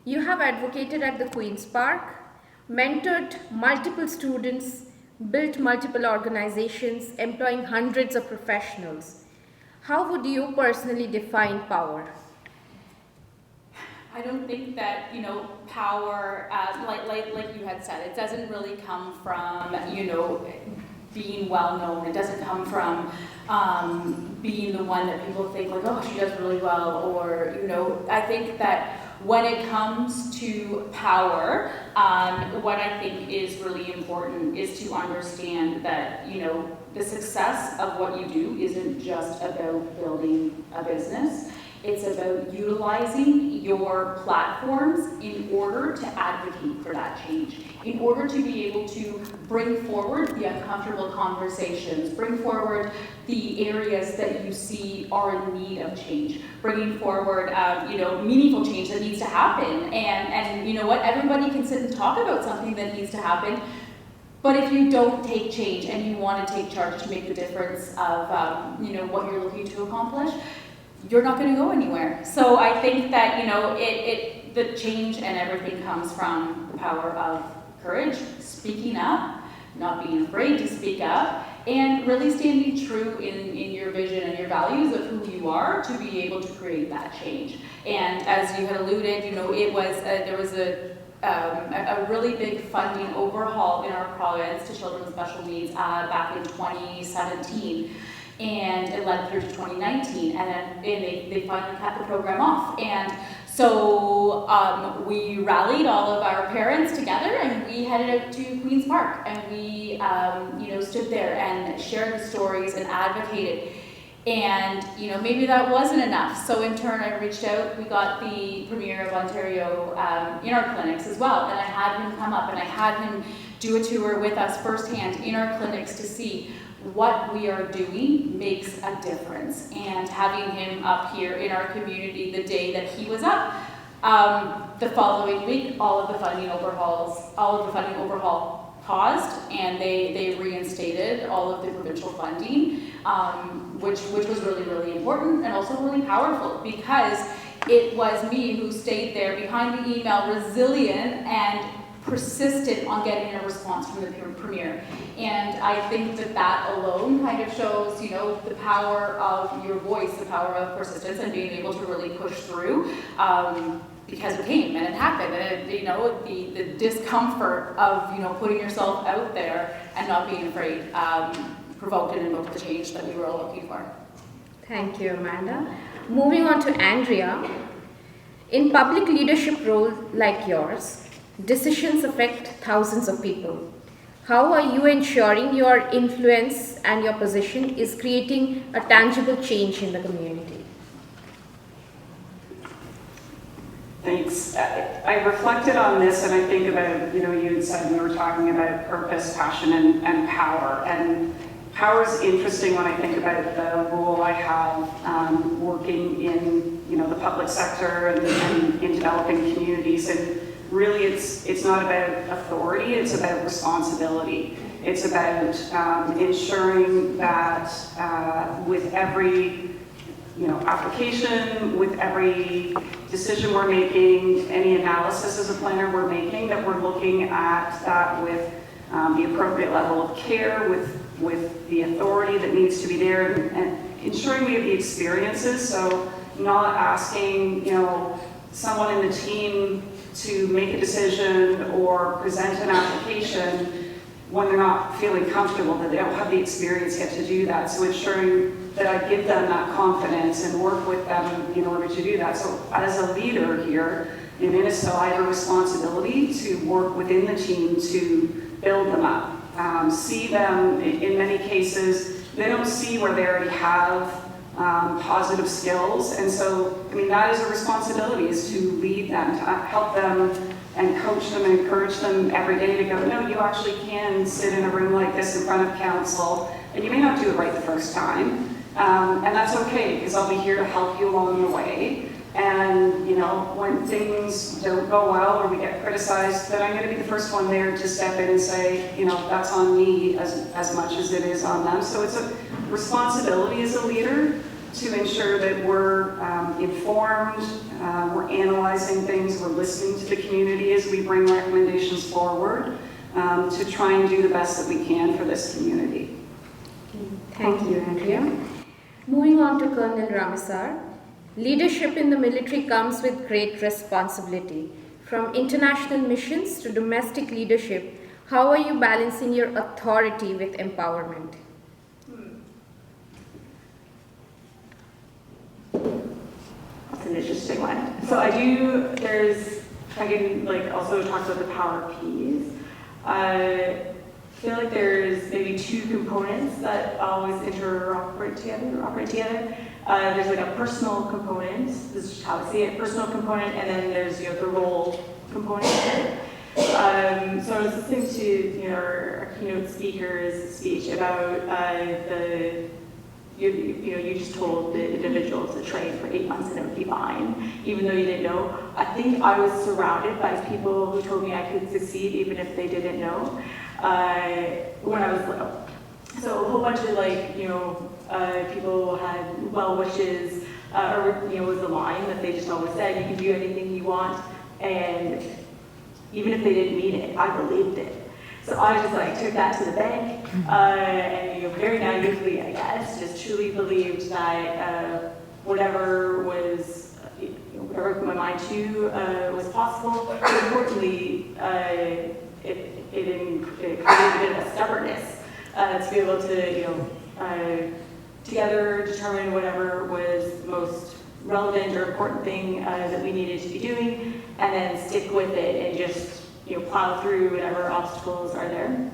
You have advocated at the Queen's Park, mentored multiple students, built multiple organizations, employing hundreds of professionals. How would you personally define power? I don't think that, power, like you had said, it doesn't really come from, being well known. It doesn't come from being the one that people think like, oh, she does really well, or, I think that when it comes to power, what I think is really important is to understand that, the success of what you do isn't just about building a business. It's about utilizing your platforms in order to advocate for that change, in order to be able to bring forward the uncomfortable conversations, bring forward the areas that you see are in need of change, bringing forward, meaningful change that needs to happen. And you know what, everybody can sit and talk about something that needs to happen, but if you don't take change and you want to take charge to make the difference of, what you're looking to accomplish, you're not going to go anywhere. So I think that, the change and everything comes from the power of courage, speaking up, not being afraid to speak up, and really standing true in your vision and your values of who you are to be able to create that change. And as you had alluded, it was there was a really big funding overhaul in our province to children with special needs back in 2017. And it led through to 2019, and then they finally cut the program off. And so we rallied all of our parents together, and we headed out to Queen's Park, and we stood there and shared the stories and advocated. And maybe that wasn't enough. So in turn, I reached out. We got the Premier of Ontario in our clinics as well, and I had him come up, and I had him do a tour with us firsthand in our clinics to see what we are doing makes a difference. And having him up here in our community the day that he was up, the following week, all of the funding overhaul paused, and they reinstated all of the provincial funding, which was really, really important and also really powerful, because it was me who stayed there behind the email, resilient and persistent on getting a response from the premier. And I think that alone kind of shows, the power of your voice, the power of persistence, and being able to really push through. Because it came and it happened, and the discomfort of putting yourself out there and not being afraid provoked and invoked the change that we were all looking for. Thank you, Amanda. Moving on to Andrea. In public leadership roles like yours, decisions affect thousands of people. How are you ensuring your influence and your position is creating a tangible change in the community? Thanks. I reflected on this, and I think about, you had said we were talking about purpose, passion, and power. And power is interesting when I think about the role I have working in, the public sector and in developing communities. And really, it's not about authority; it's about responsibility. It's about ensuring that with every application, with every decision we're making, any analysis as a planner we're making, that we're looking at that with the appropriate level of care, with the authority that needs to be there, and ensuring we have the experiences. So not asking, someone in the team to make a decision or present an application when they're not feeling comfortable, that they don't have the experience yet to do that. So ensuring that I give them that confidence and work with them in order to do that. So as a leader here in Innisfil, I have a responsibility to work within the team to build them up. See them, in many cases, they don't see where they already have positive skills. And so, that is a responsibility, is to lead them, to help them and coach them and encourage them every day to go, no, you actually can sit in a room like this in front of council, and you may not do it right the first time. And that's okay, because I'll be here to help you along the way. And, when things don't go well or we get criticized, then I'm going to be the first one there to step in and say, that's on me as much as it is on them. So it's a responsibility as a leader to ensure that we're informed, we're analyzing things, we're listening to the community as we bring recommendations forward to try and do the best that we can for this community. Thank you, Andrea. Moving on to Colonel Ramessar. Leadership in the military comes with great responsibility. From international missions to domestic leadership, how are you balancing your authority with empowerment? That's an interesting one. So I can also talk about the power piece. I feel like there's maybe two components that always operate together. There's a personal component, this is how I see it, personal component, and then there's the role component. So I was listening to our keynote speaker's speech about you just told the individual to train for 8 months and it would be fine, even though you didn't know. I think I was surrounded by people who told me I could succeed even if they didn't know when I was little. So a whole bunch of people had well wishes, or was the line that they just always said, you can do anything you want, and even if they didn't mean it, I believed it. So I just took that to the bank, and very naively, I guess, just truly believed that whatever opened my mind to was possible. But importantly, it created a bit of a stubbornness to be able to together determine whatever was most relevant or important thing that we needed to be doing, and then stick with it and just plow through whatever obstacles are there.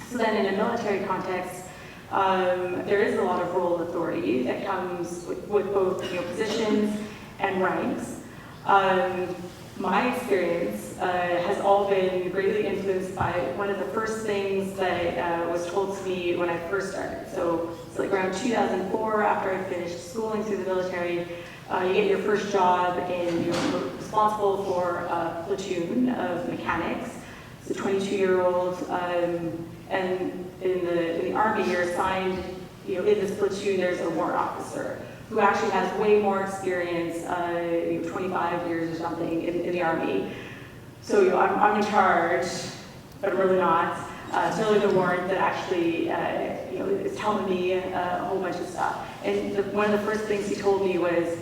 So then in a military context, there is a lot of role authority that comes with both positions and ranks. My experience has all been greatly influenced by one of the first things that was told to me when I first started. So it's around 2004, after I finished schooling through the military, you get your first job and you're responsible for a platoon of mechanics. So 22-year-old, and in the Army, you're assigned, in this platoon, there's a warrant officer who actually has way more experience, 25 years or something in the Army. So I'm in charge, but I'm really not. It's really the warrant that actually is telling me a whole bunch of stuff. And one of the first things he told me was,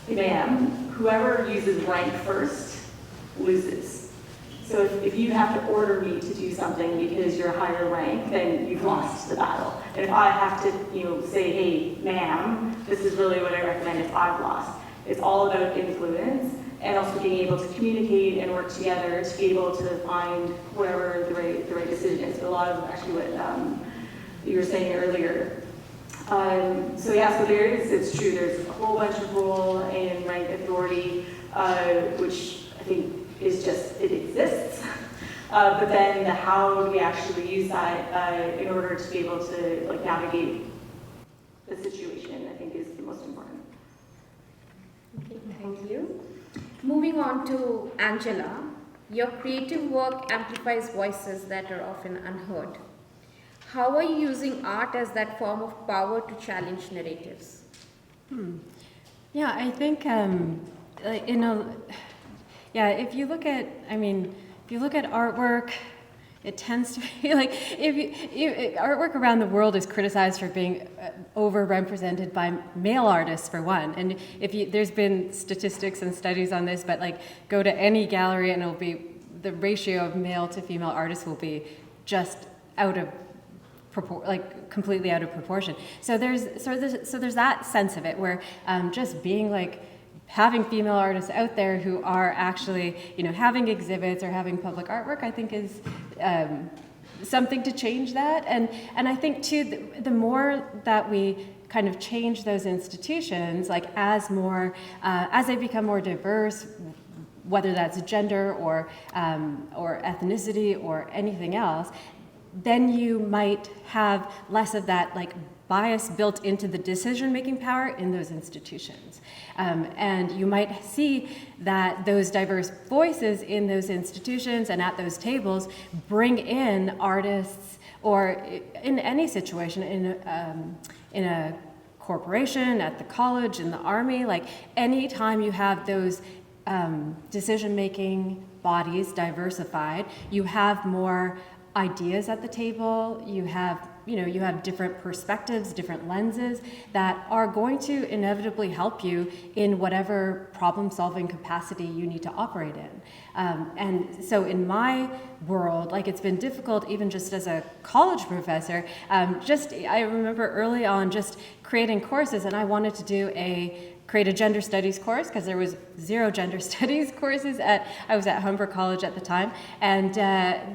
hey ma'am, whoever uses rank first loses. So if you have to order me to do something because you're higher rank, then you've lost the battle. And if I have to say, hey ma'am, this is really what I recommend, if I've lost. It's all about influence and also being able to communicate and work together to be able to find whatever the right decision is. But a lot of actually what you were saying earlier. So it's true, there's a whole bunch of role in rank authority, which I think is just, it exists. But then how do we actually use that in order to be able to navigate the situation, I think is the most important. Okay, thank you. Moving on to Angela, your creative work amplifies voices that are often unheard. How are you using art as that form of power to challenge narratives? Yeah, I think if you look at artwork, it tends to be like artwork around the world is criticized for being overrepresented by male artists for one. And there's been statistics and studies on this, but go to any gallery and it'll be the ratio of male to female artists will be just out of completely out of proportion. So there's that sense of it where just being having female artists out there who are actually, having exhibits or having public artwork, I think is something to change that. And I think too, the more that we kind of change those institutions, as they become more diverse, whether that's gender or ethnicity or anything else, then you might have less of that bias built into the decision-making power in those institutions. And you might see that those diverse voices in those institutions and at those tables bring in artists, or in any situation, in a corporation, at the college, in the army, anytime you have those decision-making bodies diversified, you have more ideas at the table, you have different perspectives, different lenses that are going to inevitably help you in whatever problem-solving capacity you need to operate in. And so in my world, it's been difficult even just as a college professor, I remember early on just creating courses, and I wanted to create a gender studies course because there was 0 gender studies courses I was at Humber College at the time, and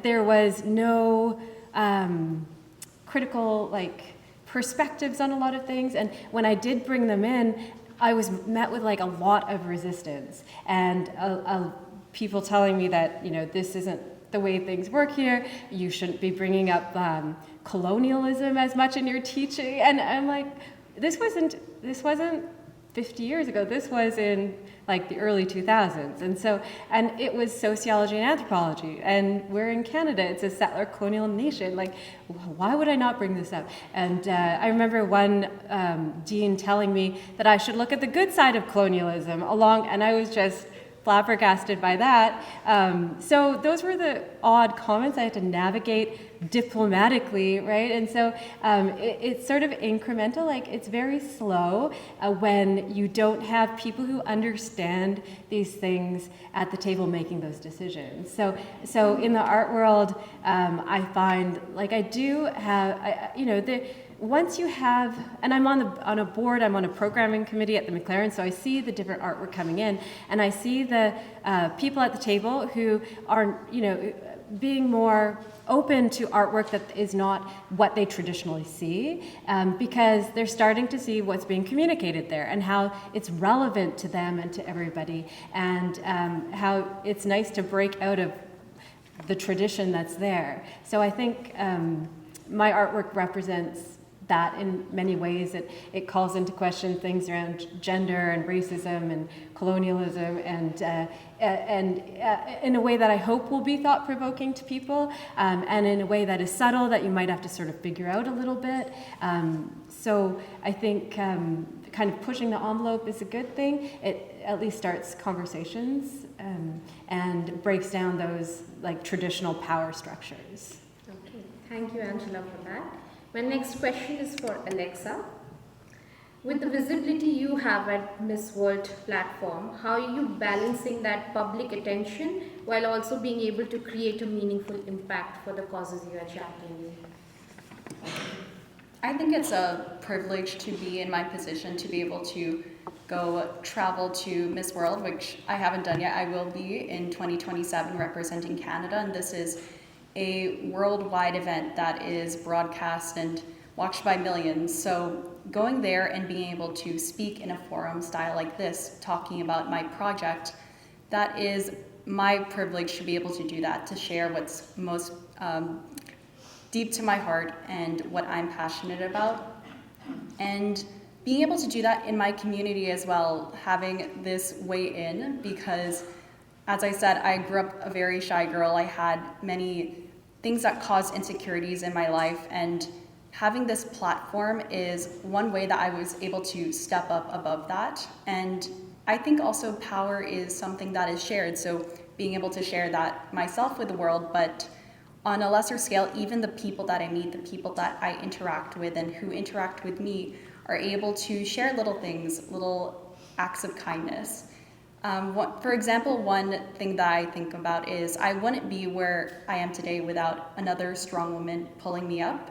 there was no critical perspectives on a lot of things. And when I did bring them in, I was met with a lot of resistance and people telling me that this isn't the way things work here. You shouldn't be bringing up colonialism as much in your teaching. And I'm like, this wasn't 50 years ago. This was in the early 2000s. And it was sociology and anthropology. And we're in Canada. It's a settler colonial nation. Why would I not bring this up? And I remember one dean telling me that I should look at the good side of colonialism and I was just flabbergasted by that. So those were the odd comments I had to navigate diplomatically, right? And so it's sort of incremental, it's very slow when you don't have people who understand these things at the table making those decisions. So in the art world, I find I do have, once you have, and I'm on a board, I'm on a programming committee at the McLaren, so I see the different artwork coming in, and I see the people at the table who are, being more open to artwork that is not what they traditionally see, because they're starting to see what's being communicated there and how it's relevant to them and to everybody, and how it's nice to break out of the tradition that's there. So I think my artwork represents that in many ways it calls into question things around gender and racism and colonialism and in a way that I hope will be thought-provoking to people, and in a way that is subtle that you might have to sort of figure out a little bit. So I think kind of pushing the envelope is a good thing. It at least starts conversations and breaks down those like traditional power structures. Okay, thank you, Angela, for that. My next question is for Alexa. With the visibility you have at Miss World platform, how are you balancing that public attention while also being able to create a meaningful impact for the causes you are championing? I think it's a privilege to be in my position to be able to go travel to Miss World, which I haven't done yet. I will be in 2027 representing Canada, and this is a worldwide event that is broadcast and watched by millions. So going there and being able to speak in a forum style like this, talking about my project, that is my privilege to be able to do that, to share what's most deep to my heart and what I'm passionate about. And being able to do that in my community as well, having this weigh in, because as I said, I grew up a very shy girl. I had many things that caused insecurities in my life, and having this platform is one way that I was able to step up above that. And I think also power is something that is shared. So being able to share that myself with the world, but on a lesser scale, even the people that I meet, the people that I interact with and who interact with me are able to share little things, little acts of kindness. For example, one thing that I think about is I wouldn't be where I am today without another strong woman pulling me up.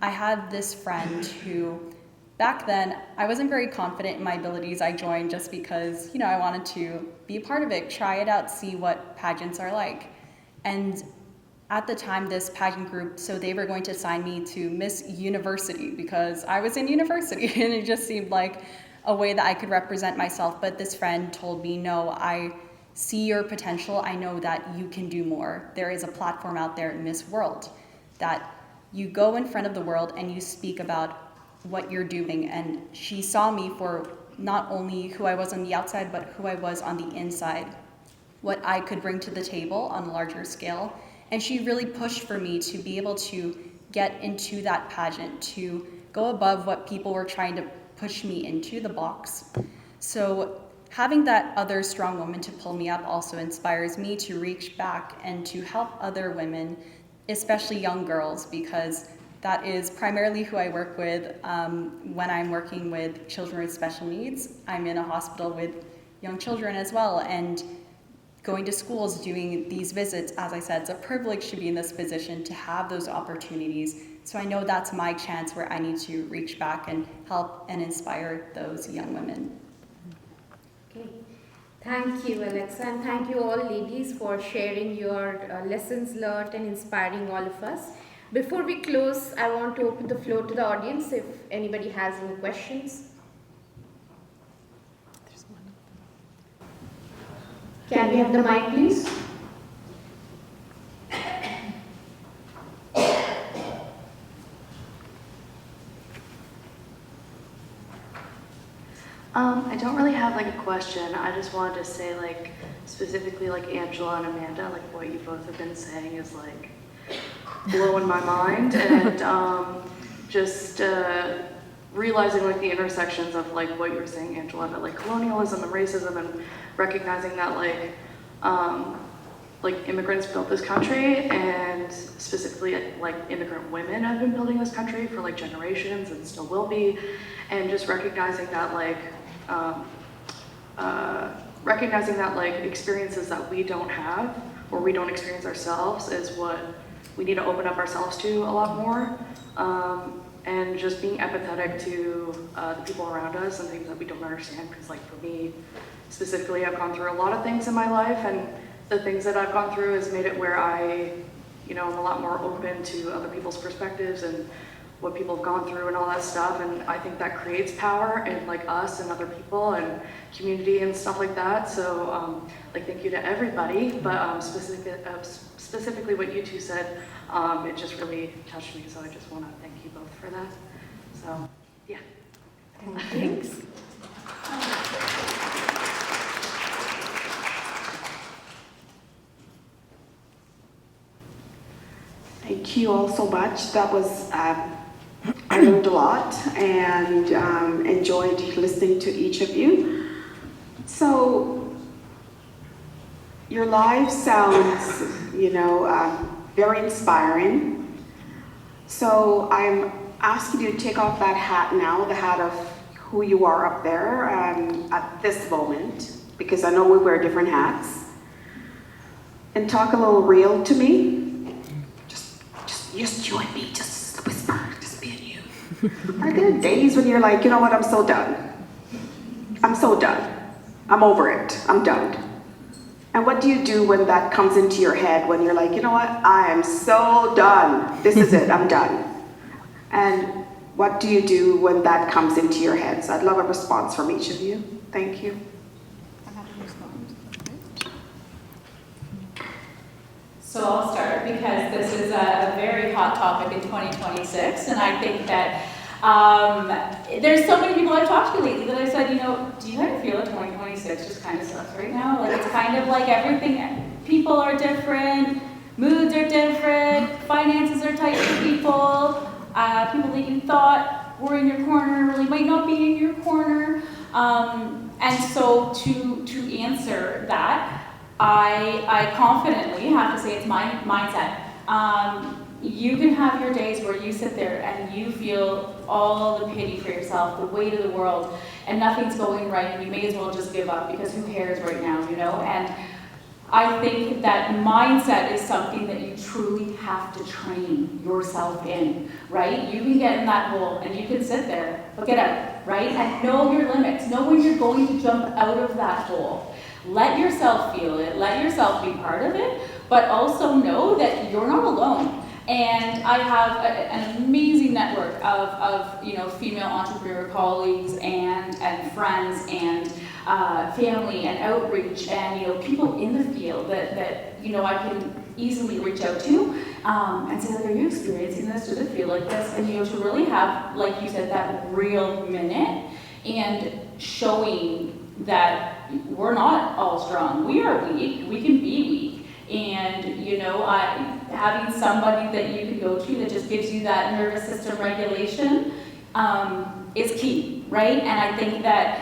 I had this friend who, back then, I wasn't very confident in my abilities. I joined just because, I wanted to be a part of it, try it out, see what pageants are like. And at the time, this pageant group, so they were going to assign me to Miss University because I was in university and it just seemed like a way that I could represent myself. But this friend told me, no, I see your potential. I know that you can do more. There is a platform out there, Miss World, that you go in front of the world and you speak about what you're doing. And she saw me for not only who I was on the outside, but who I was on the inside, what I could bring to the table on a larger scale. And she really pushed for me to be able to get into that pageant, to go above what people were trying to push me into the box. So having that other strong woman to pull me up also inspires me to reach back and to help other women, especially young girls, because that is primarily who I work with when I'm working with children with special needs. I'm in a hospital with young children as well, and going to schools, doing these visits. As I said, it's a privilege to be in this position, to have those opportunities. So I know that's my chance where I need to reach back and help and inspire those young women. Okay. Thank you, Alexa, and thank you all ladies for sharing your lessons learned and inspiring all of us. Before we close, I want to open the floor to the audience if anybody has any questions. Can we have the mic, please? I don't really have like a question. I just wanted to say like specifically like Angela and Amanda, like what you both have been saying is like blowing my mind, and just realizing like the intersections of like what you were saying, Angela, about like colonialism and racism, and recognizing that like immigrants built this country, and specifically like immigrant women have been building this country for like generations and still will be, and just recognizing that like experiences that we don't have or we don't experience ourselves is what we need to open up ourselves to a lot more, and just being empathetic to the people around us and things that we don't understand, because like for me specifically, I've gone through a lot of things in my life, and the things that I've gone through has made it where I, I'm a lot more open to other people's perspectives and what people have gone through and all that stuff, and I think that creates power in like us and other people and community and stuff like that. So like thank you to everybody, but specifically what you two said, it just really touched me, so I just want to thank you both for that. So, yeah. Thanks. Thank you all so much. That was, I learned a lot and enjoyed listening to each of you. So, your life sounds, very inspiring. So, I'm asking you to take off that hat now, the hat of who you are up there at this moment, because I know we wear different hats, and talk a little real to me. Just you and me, just whisper, just me and you. Are there days when you're like, you know what, I'm so done. I'm so done. I'm over it. I'm done. And what do you do when that comes into your head, when you're like, you know what, I am so done. This is it, I'm done. And what do you do when that comes into your head? So I'd love a response from each of you. Thank you. So I'll start because this is a very hot topic in 2026, and I think that there's so many people I've talked to lately that I said, do you kind of feel that 2026 just kind of sucks right now? Like, it's kind of like everything, people are different, moods are different, finances are tight for people, people that you thought were in your corner really might not be in your corner. And so to answer that, I confidently have to say it's my mindset. You can have your days where you sit there and you feel all the pity for yourself, the weight of the world, and nothing's going right, and you may as well just give up because who cares right now, And I think that mindset is something that you truly have to train yourself in, right? You can get in that hole and you can sit there, but get out, right? And know your limits. Know when you're going to jump out of that hole. Let yourself feel it, let yourself be part of it, but also know that you're not alone. And I have an amazing network of female entrepreneur colleagues and friends and family and outreach and people in the field that I can easily reach out to and say, like, are you experiencing this? Does it feel like this? And to really have, like you said, that real minute and showing that we're not all strong. We are weak. We can be weak. And, having somebody that you can go to that just gives you that nervous system regulation is key, right? And I think that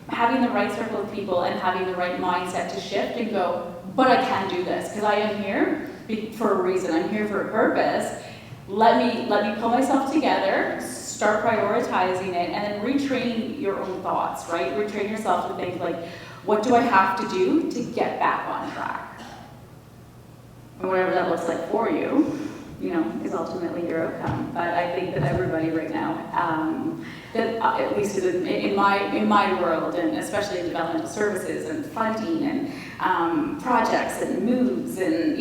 having the right circle of people and having the right mindset to shift and go, but I can do this because I am here for a reason. I'm here for a purpose. Let me pull myself together, start prioritizing it, and then retrain your own thoughts, right? Retrain yourself to think, like, what do I have to do to get back on track? And whatever that looks like for you, is ultimately your outcome. But I think that everybody right now, that at least in my world, and especially in developmental services and funding and projects and moves, and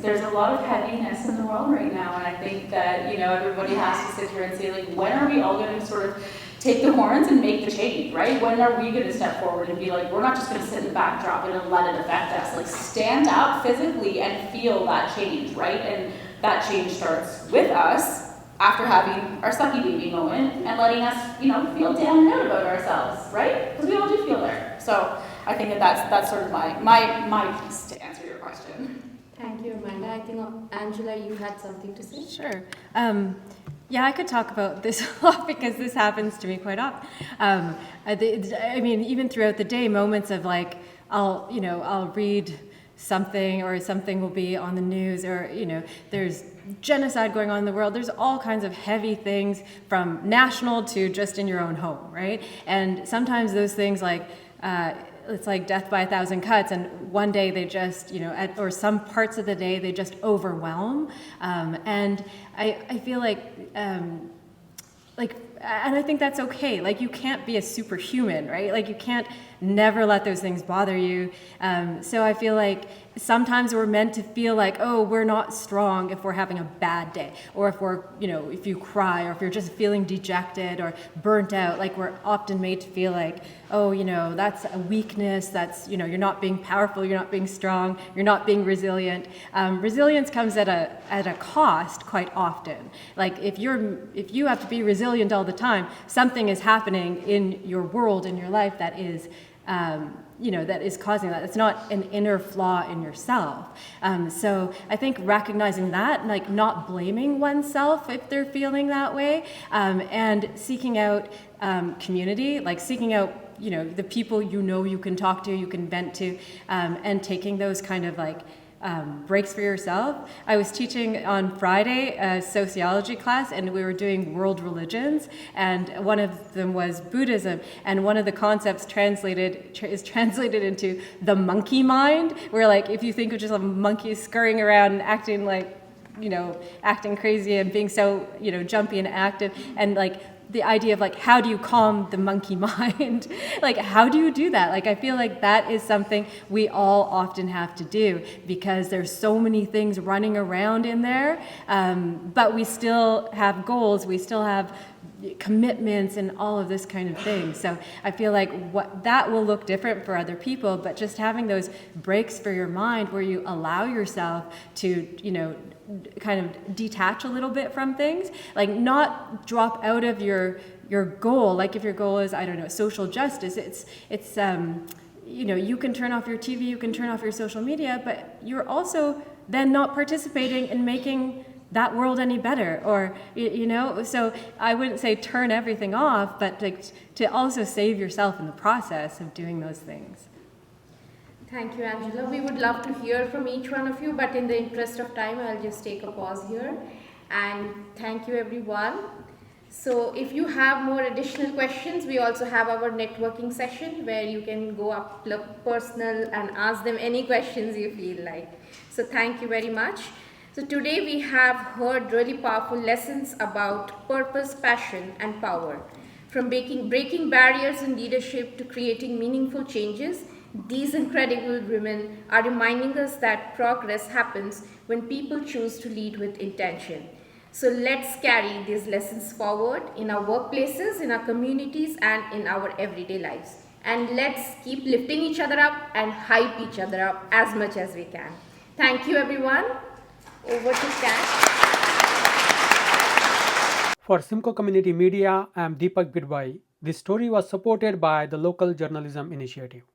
there's a lot of heaviness in the world right now. And I think that everybody has to sit here and say, like, when are we all going to sort of take the horns and make the change, right? When are we going to step forward and be like, we're not just going to sit in the backdrop and let it affect us? Like, stand up physically and feel that change, right? And that change starts with us after having our sucky baby moment and letting us, feel down and out about ourselves, right? Because we all do feel there. So I think that's sort of my piece to answer your question. Thank you, Amanda. I think, Angela, you had something to say? Sure. Yeah, I could talk about this a lot because this happens to me quite often. I mean, even throughout the day, moments of like, I'll read something or something will be on the news or, there's genocide going on in the world. There's all kinds of heavy things from national to just in your own home, right? And sometimes those things like, it's like death by 1,000 cuts, and one day they just, or some parts of the day they just overwhelm. And I feel like, and I think that's okay. Like, you can't be a superhuman, right? Like, you can't never let those things bother you. So I feel like sometimes we're meant to feel like, oh, we're not strong if we're having a bad day, or if we're, if you cry, or if you're just feeling dejected or burnt out. Like, we're often made to feel like, oh, that's a weakness, that's, you're not being powerful, you're not being strong, you're not being resilient. Resilience comes at a cost quite often. Like, if you have to be resilient all the time, something is happening in your world, in your life, that is that is causing that. It's not an inner flaw in yourself. So I think recognizing that, like, not blaming oneself if they're feeling that way, and seeking out community, like seeking out the people you can talk to, you can vent to, and taking those kind of like breaks for yourself. I was teaching on Friday a sociology class, and we were doing world religions, and one of them was Buddhism, and one of the concepts is translated into the monkey mind, where, like, if you think of just a monkey scurrying around and acting like, acting crazy and being so, jumpy and active, and like the idea of like, how do you calm the monkey mind? Like, how do you do that? Like, I feel like that is something we all often have to do, because there's so many things running around in there, but we still have goals, we still have commitments and all of this kind of thing. So I feel like that will look different for other people, but just having those breaks for your mind where you allow yourself to, kind of detach a little bit from things, like not drop out of your goal. Like, if your goal is, I don't know, social justice, it's you can turn off your TV, you can turn off your social media, but you're also then not participating in making that world any better, or so I wouldn't say turn everything off, but like to also save yourself in the process of doing those things. Thank you, Angela. We would love to hear from each one of you, but in the interest of time, I'll just take a pause here. And thank you, everyone. So if you have more additional questions, we also have our networking session where you can go up personal and ask them any questions you feel like. So thank you very much. So today we have heard really powerful lessons about purpose, passion, and power. From breaking barriers in leadership to creating meaningful changes, these incredible women are reminding us that progress happens when people choose to lead with intention. So let's carry these lessons forward in our workplaces, in our communities, and in our everyday lives. And let's keep lifting each other up and hype each other up as much as we can. Thank you, everyone. Over to Kat. For Simcoe Community Media, I am Deepak Bidwai. This story was supported by the Local Journalism Initiative.